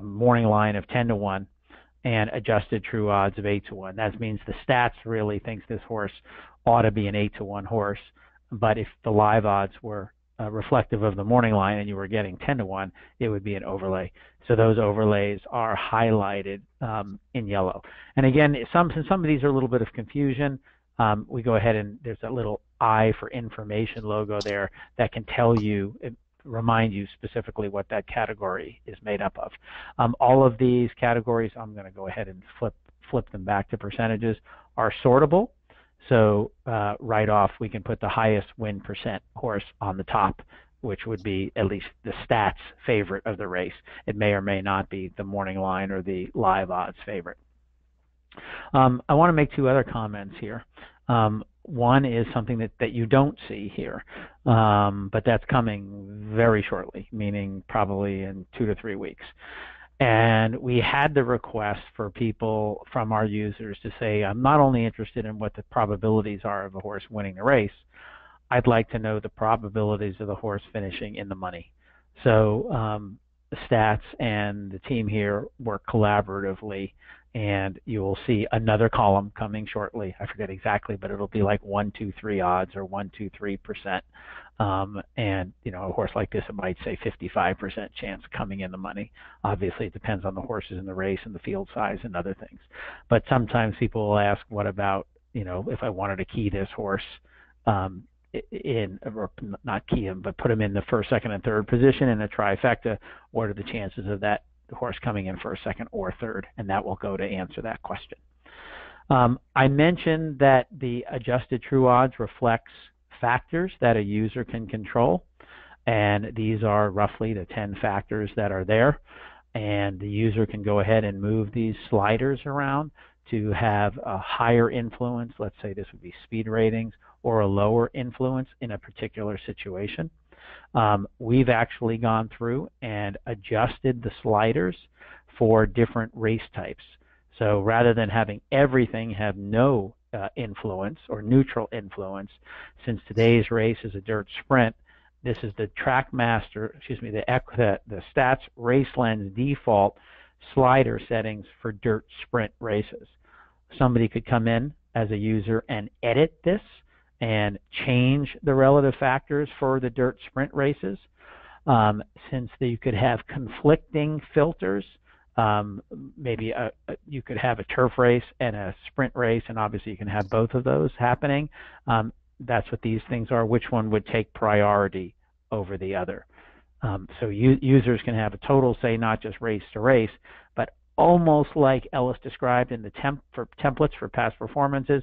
morning line of 10-1 and adjusted true odds of 8-1. That means the stats really thinks this horse ought to be an 8-1 horse, but if the live odds were reflective of the morning line and you were getting 10-1, it would be an overlay. So those overlays are highlighted in yellow. And again, some of these are a little bit of confusion. We go ahead and there's that little I for information logo there that can tell you, remind you specifically what that category is made up of. All of these categories, I'm going to go ahead and flip them back to percentages, are sortable. So right off, we can put the highest win percent horse on the top, which would be at least the stats favorite of the race. It may or may not be the morning line or the live odds favorite. I want to make two other comments here. One is something that you don't see here, but that's coming very shortly, meaning probably in 2 to 3 weeks. And we had the request for people from our users to say, I'm not only interested in what the probabilities are of a horse winning the race, I'd like to know the probabilities of the horse finishing in the money. So the stats and the team here work collaboratively, and you will see another column coming shortly. I forget exactly, but it'll be like 1, 2, 3 odds or 1, 2, 3%. And you know, a horse like this, it might say 55% chance coming in the money. Obviously, it depends on the horses in the race and the field size and other things. But sometimes people will ask, what about, you know, if I wanted to key this horse in, or not key him, but put him in the first, second, and third position in a trifecta, what are the chances of that horse coming in first, second, or third? And that will go to answer that question. I mentioned that the adjusted true odds reflects factors that a user can control, and these are roughly the 10 factors that are there, and the user can go ahead and move these sliders around to have a higher influence. Let's say this would be speed ratings, or a lower influence in a particular situation. We've actually gone through and adjusted the sliders for different race types. So rather than having everything have no influence or neutral influence, since today's race is a dirt sprint, this is the TrackMaster, the Stats RaceLens default slider settings for dirt sprint races. Somebody could come in as a user and edit this and change the relative factors for the dirt sprint races. Since you could have conflicting filters, maybe you could have a turf race and a sprint race, and obviously you can have both of those happening. That's what these things are, which one would take priority over the other. So users can have a total say, not just race to race, but almost like Ellis described in the templates for past performances,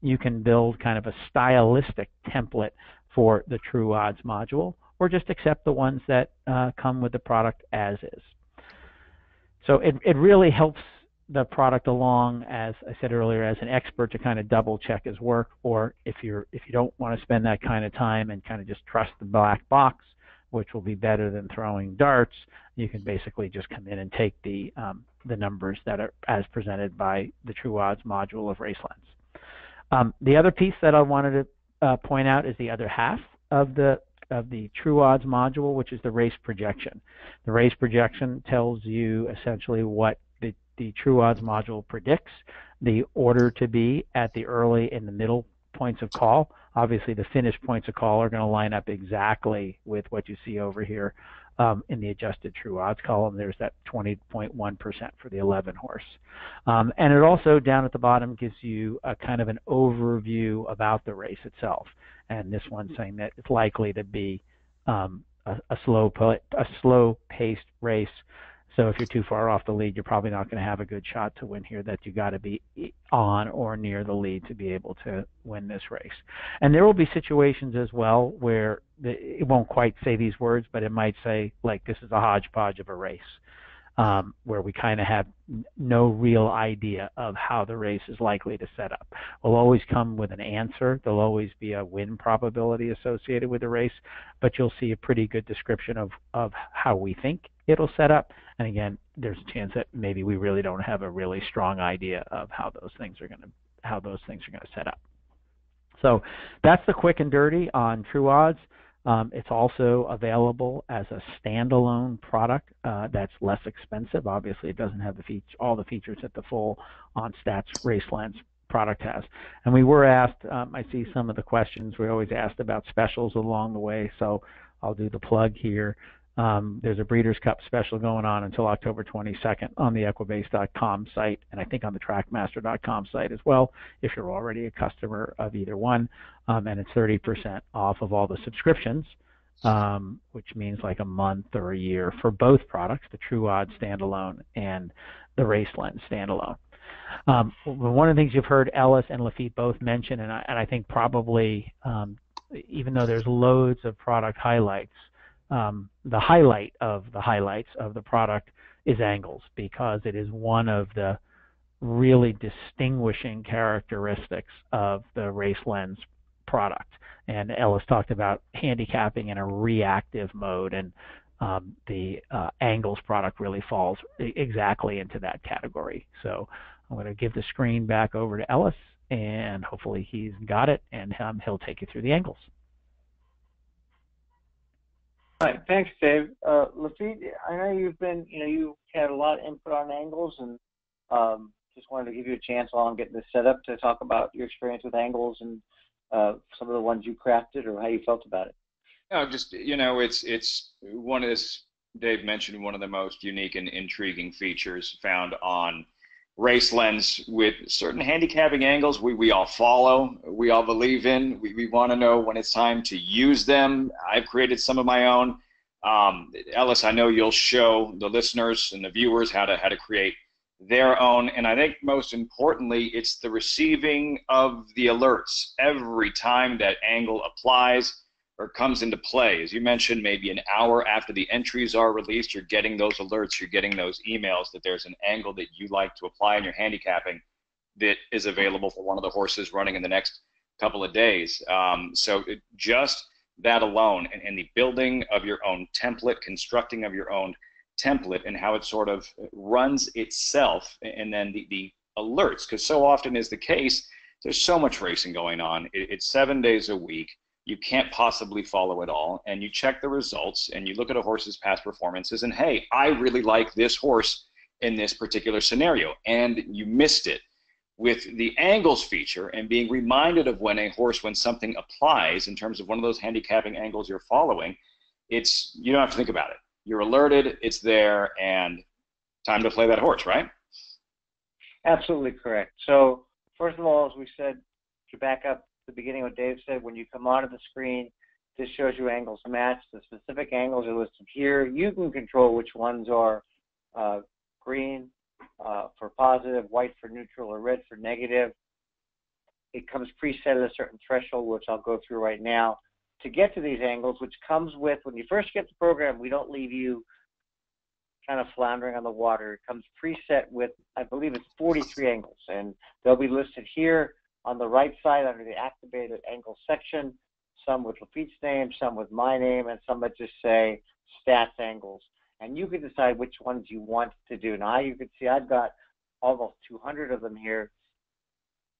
you can build kind of a stylistic template for the true odds module, or just accept the ones that come with the product as is. So it really helps the product along, as I said earlier, as an expert to kind of double check his work, or if you don't want to spend that kind of time and kind of just trust the black box, which will be better than throwing darts, you can basically just come in and take the numbers that are as presented by the TrueOdds module of RaceLens. The other piece that I wanted to point out is the other half of the TrueOdds module, which is the race projection. The race projection tells you essentially what the TrueOdds module predicts the order to be at the early and the middle points of call. Obviously, the finished points of call are going to line up exactly with what you see over here in the adjusted TrueOdds column. There's that 20.1% for the 11 horse. And it also, down at the bottom, gives you a kind of an overview about the race itself. And this one's saying that it's likely to be a slow-paced race. So if you're too far off the lead, you're probably not going to have a good shot to win here, that you got to be on or near the lead to be able to win this race. And there will be situations as well where it won't quite say these words, but it might say, like, this is a hodgepodge of a race, where we kind of have no real idea of how the race is likely to set up. We'll always come with an answer. There'll always be a win probability associated with the race, but you'll see a pretty good description of how we think it'll set up. And again, there's a chance that maybe we really don't have a really strong idea of how those things are going to set up. So that's the quick and dirty on TrueOdds. It's also available as a standalone product that's less expensive. Obviously, it doesn't have all the features that the full OnStats RaceLens product has. And we were asked, I see some of the questions, we always asked about specials along the way, so I'll do the plug here. There's a Breeders' Cup special going on until October 22nd on the Equibase.com site, and I think on the Trackmaster.com site as well, if you're already a customer of either one. And it's 30% off of all the subscriptions, which means like a month or a year for both products, the TrueOdds standalone and the RaceLens standalone. One of the things you've heard Ellis and Lafitte both mention, and I think probably, even though there's loads of product highlights, the highlight of the highlights of the product is angles, because it is one of the really distinguishing characteristics of the RaceLens product. And Ellis talked about handicapping in a reactive mode, and the angles product really falls exactly into that category. So I'm going to give the screen back over to Ellis, and hopefully he's got it, and he'll take you through the angles. All right, thanks, Dave. Lafitte, I know you've had a lot of input on angles, and just wanted to give you a chance while I'm getting this set up to talk about your experience with angles and some of the ones you crafted, or how you felt about it. No, just, it's one of this, Dave mentioned, one of the most unique and intriguing features found on RaceLens, with certain handicapping angles we all follow, we all believe in. We want to know when it's time to use them. I've created some of my own. Ellis, I know you'll show the listeners and the viewers how to create their own. And I think most importantly, it's the receiving of the alerts every time that angle applies or comes into play. As you mentioned, maybe an hour after the entries are released, you're getting those alerts, you're getting those emails that there's an angle that you like to apply in your handicapping that is available for one of the horses running in the next couple of days. So just that alone, and the building of your own template, constructing of your own template, and how it sort of runs itself, and then the alerts, because so often is the case, there's so much racing going on. It's 7 days a week. You can't possibly follow it all, and you check the results, and you look at a horse's past performances, and hey, I really like this horse in this particular scenario, and you missed it. With the angles feature and being reminded of when something applies in terms of one of those handicapping angles you're following, you don't have to think about it. You're alerted, it's there, and time to play that horse, right? Absolutely correct. So first of all, as we said, to back up the beginning of what Dave said, when you come onto the screen, this shows you angles matched. The specific angles are listed here. You can control which ones are green for positive, white for neutral, or red for negative. It comes preset at a certain threshold, which I'll go through right now, to get to these angles, which comes with, when you first get the program, we don't leave you kind of floundering on the water. It comes preset with, I believe it's 43 angles, and they'll be listed here on the right side under the activated angle section, some with Lafitte's name, some with my name, and some that just say stats angles. and you can decide which ones you want to do. Now, you can see I've got almost 200 of them here,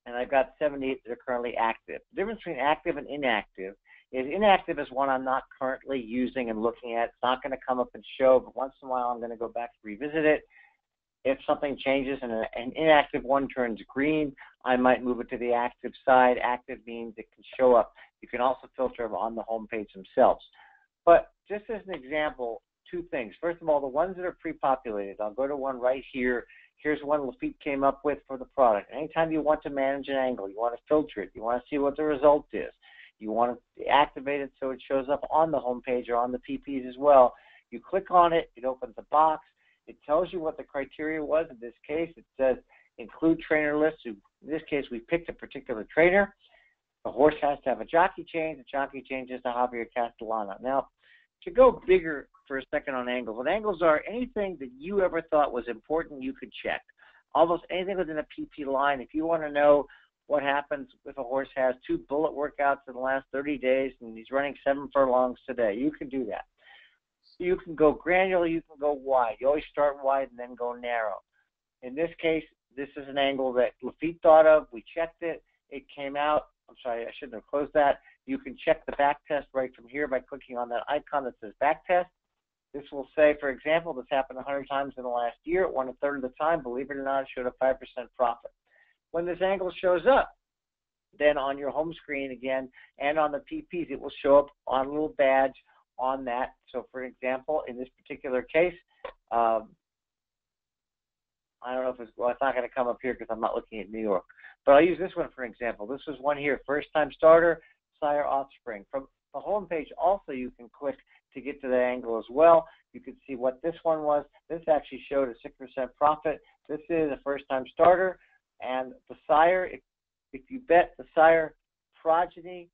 and I've got 78 that are currently active. The difference between active and inactive is inactive is one I'm not currently using and looking at. It's not going to come up and show, but once in a while I'm going to go back and revisit it. If something changes and an inactive one turns green, I might move it to the active side. Active means it can show up. You can also filter them on the home page themselves. But just as an example, two things. First of all, the ones that are pre-populated, I'll go to one right here. Here's one Lafitte came up with for the product. Anytime you want to manage an angle, you want to filter it, you want to see what the result is, you want to activate it so it shows up on the home page or on the PPs as well. You click on it, it opens a box. It tells you what the criteria was. In this case, it says include trainer lists. In this case, we picked a particular trainer. The horse has to have a jockey change. The jockey changes to Javier Castellano. Now, to go bigger for a second on angles, what angles are anything that you ever thought was important you could check. Almost anything within a PP line. If you want to know what happens if a horse has 2 bullet workouts in the last 30 days and he's running 7 furlongs today, you can do that. You can go granular, you can go wide. You always start wide and then go narrow. In this case, this is an angle that Lafitte thought of. We checked it. It came out. I'm sorry, I shouldn't have closed that. You can check the back test right from here by clicking on that icon that says back test. This will say, for example, this happened 100 times in the last year. It won a third of the time. Believe it or not, it showed a 5% profit. When this angle shows up, then on your home screen again and on the PPs, it will show up on a little badge on that. So, for example, in this particular case, I don't know if it's, well, it's not going to come up here because I'm not looking at New York. But I'll use this one for example. This was one here, first-time starter, sire offspring. From the home page, also you can click to get to the angle as well. You can see what this one was. This actually showed a 6% profit. This is a first-time starter. And the sire, if you bet the sire progeny,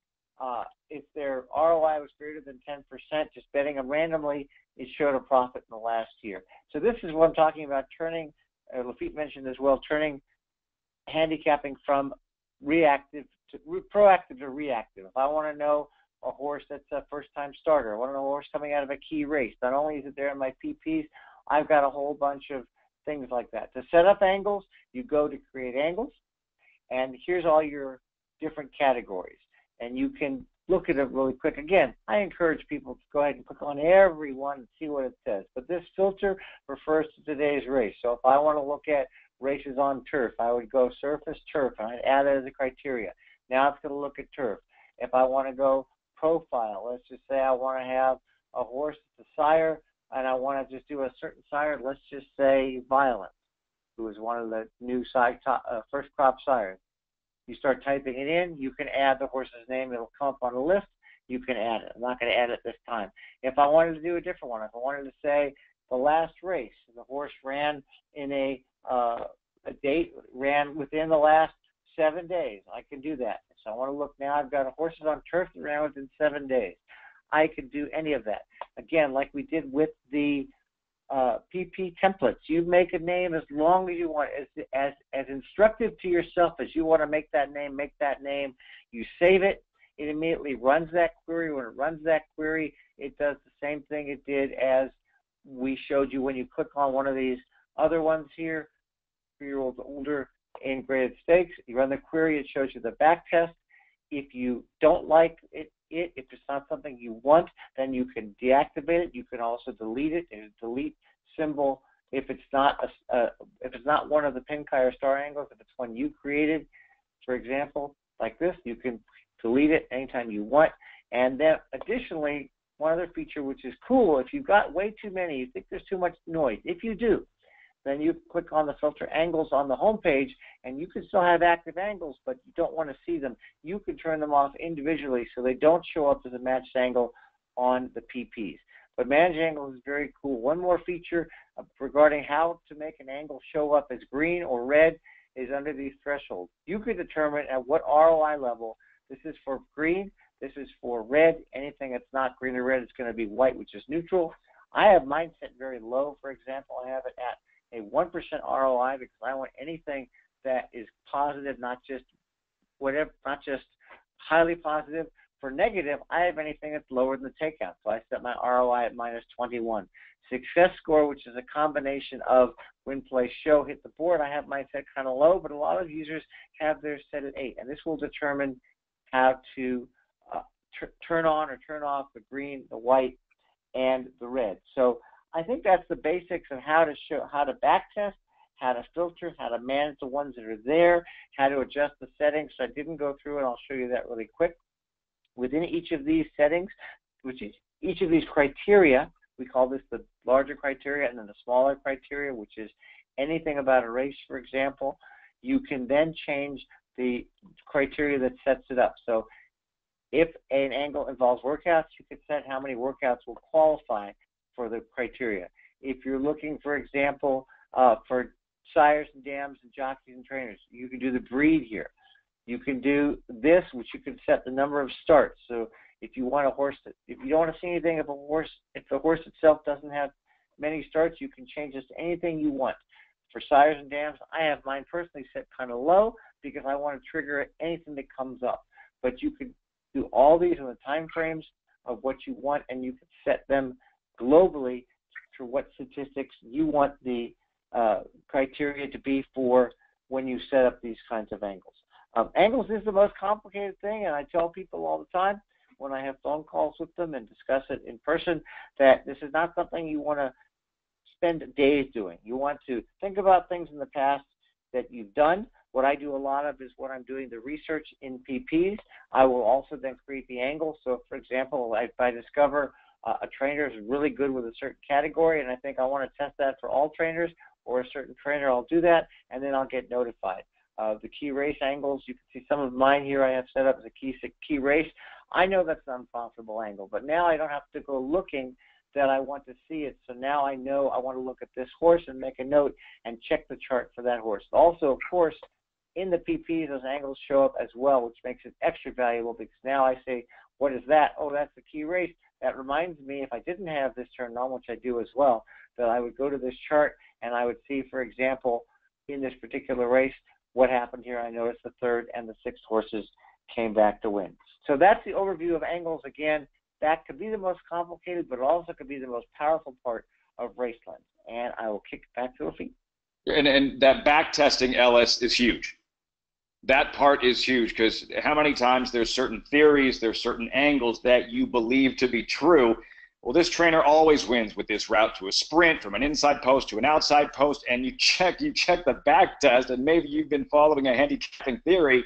if their ROI was greater than 10%, just betting them randomly, it showed a profit in the last year. So this is what I'm talking about, turning, Lafitte mentioned as well, turning handicapping from reactive to proactive to reactive. If I want to know a horse that's a first-time starter, I want to know a horse coming out of a key race, not only is it there in my PPs, I've got a whole bunch of things like that. To set up angles, you go to create angles, and here's all your different categories. And you can look at it really quick. Again, I encourage people to go ahead and click on every one and see what it says. But this filter refers to today's race. So if I want to look at races on turf, I would go surface turf, and I'd add it as a criteria. Now it's going to look at turf. If I want to go profile, let's just say I want to have a horse that's a sire, and I want to just do a certain sire, let's just say Violence, who is one of the new first crop sires. You start typing it in, you can add the horse's name, it'll come up on the list, you can add it. I'm not going to add it this time. If I wanted to do a different one, if I wanted to say the last race, the horse ran in a date, ran within the last 7 days, I can do that. So I want to look now, I've got horses on turf that ran within 7 days. I could do any of that. Again, like we did with the PP templates, you make a name as long as you want, as instructive to yourself as you want to make that name, you save it, it immediately runs that query. When it runs that query, it does the same thing it did as we showed you when you click on one of these other ones here, 3-year-olds older in graded stakes, you run the query, it shows you the back test. If you don't like it, if it's not something you want, then you can deactivate it. You can also delete it. There's a delete symbol if it's not if it's not one of the Pinkai or Star Angles. If it's one you created, for example, like this, you can delete it anytime you want. And then additionally, one other feature which is cool, if you've got way too many, you think there's too much noise. If you do, then you click on the filter angles on the home page, and you can still have active angles, but you don't want to see them. You can turn them off individually so they don't show up as a matched angle on the PPs. But manage angles is very cool. One more feature regarding how to make an angle show up as green or red is under these thresholds. You can determine at what ROI level. This is for green. This is for red. Anything that's not green or red is going to be white, which is neutral. I have mine set very low, for example. I have it at a 1% ROI because I want anything that is positive, not just whatever, not just highly positive, For negative, I have anything that's lower than the takeout. So I set my ROI at -21. Success score, which is a combination of win, play, show, hit the board, I have mine set kind of low, but a lot of users have theirs set at 8. And this will determine how to turn on or turn off the green, the white, and the red. So I think that's the basics of how to backtest, how to filter, how to manage the ones that are there, how to adjust the settings. So I didn't go through it. I'll show you that really quick. Within each of these settings, which is each of these criteria, we call this the larger criteria and then the smaller criteria, which is anything about a race, for example. You can then change the criteria that sets it up. So if an angle involves workouts, you could set how many workouts will qualify for the criteria. If you're looking, for example, for sires and dams and jockeys and trainers, you can do the breed here. You can do this, which you can set the number of starts. So if you want a horse, if you don't want to see anything of a horse, if the horse itself doesn't have many starts, you can change this to anything you want. For sires and dams, I have mine personally set kind of low because I want to trigger anything that comes up. But you could do all these in the time frames of what you want, and you can set them globally for what statistics you want the criteria to be for when you set up these kinds of angles. Angles is the most complicated thing, and I tell people all the time when I have phone calls with them and discuss it in person that this is not something you want to spend days doing. You want to think about things in the past that you've done. What I do a lot of is when I'm doing the research in PPs, I will also then create the angle. So, for example, if I discover a trainer is really good with a certain category and I think I want to test that for all trainers or a certain trainer, I'll do that, and then I'll get notified. The key race angles, you can see some of mine here I have set up as a key race. I know that's an unprofitable angle, but now I don't have to go looking that I want to see it. So now I know I want to look at this horse and make a note and check the chart for that horse. Also, of course, in the PPs, those angles show up as well, which makes it extra valuable because now I say, what is that? Oh, that's the key race. That reminds me, if I didn't have this turned on, which I do as well, that I would go to this chart and I would see, for example, in this particular race, what happened here. I noticed the third and the sixth horses came back to win. So that's the overview of angles. Again, that could be the most complicated, but it also could be the most powerful part of Raceland. And I will kick it back to Lafitte. And that back testing, Ellis, is huge. That part is huge because how many times there's certain theories, there's certain angles that you believe to be true. Well, this trainer always wins with this route to a sprint, from an inside post to an outside post, and you check the back test, and maybe you've been following a handicapping theory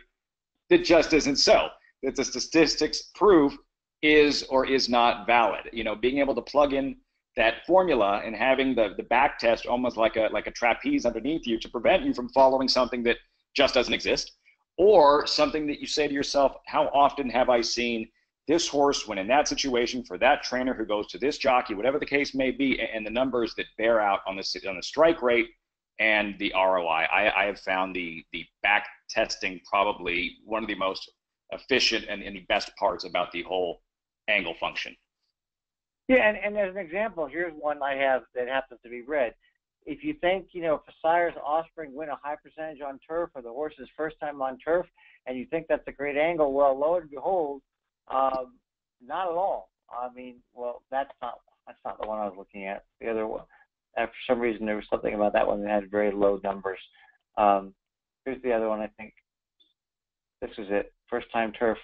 that just isn't so, that the statistics prove is or is not valid. You know, being able to plug in that formula and having the back test almost like a trapeze underneath you to prevent you from following something that just doesn't exist, or something that you say to yourself, how often have I seen this horse when in that situation for that trainer who goes to this jockey, whatever the case may be, and the numbers that bear out on the strike rate and the ROI. I have found the back testing probably one of the most efficient and the best parts about the whole angle function. Yeah, and as an example, here's one I have that happens to be red. If you think, you know, if a sire's offspring win a high percentage on turf or the horse's first time on turf, and you think that's a great angle, well, lo and behold, not at all. I mean, well, that's not the one I was looking at. The other one, for some reason, there was something about that one that had very low numbers. Here's the other one, I think. This was it, first time turf.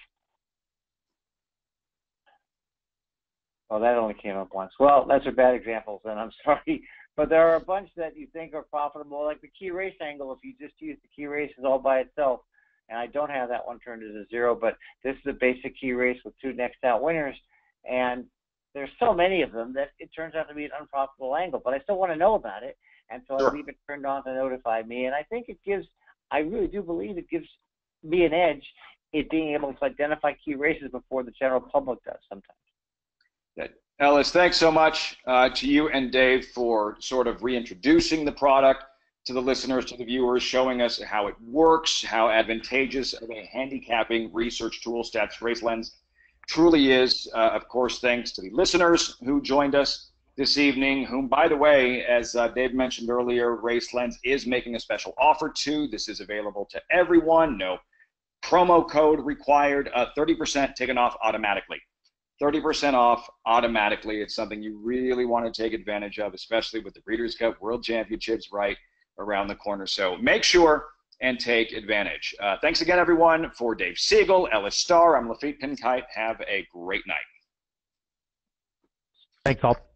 Well, that only came up once. Well, those are bad examples, and I'm sorry. But there are a bunch that you think are profitable, like the key race angle. If you just use the key races all by itself, and I don't have that one turned as a 0, but this is a basic key race with 2 next out winners, and there's so many of them that it turns out to be an unprofitable angle. But I still want to know about it, and so I leave it turned on to notify me. And I think it gives, I really do believe it gives me an edge in being able to identify key races before the general public does sometimes. Ellis, thanks so much to you and Dave for sort of reintroducing the product to the listeners, to the viewers, showing us how it works, how advantageous of a handicapping research tool Stats Racelens truly is. Of course, thanks to the listeners who joined us this evening, whom, by the way, as Dave mentioned earlier, Racelens is making a special offer to. This is available to everyone. No promo code required, 30% taken off automatically. 30% off automatically. It's something you really want to take advantage of, especially with the Breeders' Cup World Championships right around the corner. So make sure and take advantage. Thanks again, everyone. For Dave Siegel, Ellis Starr, I'm Lafitte Pincite. Have a great night. Thanks all.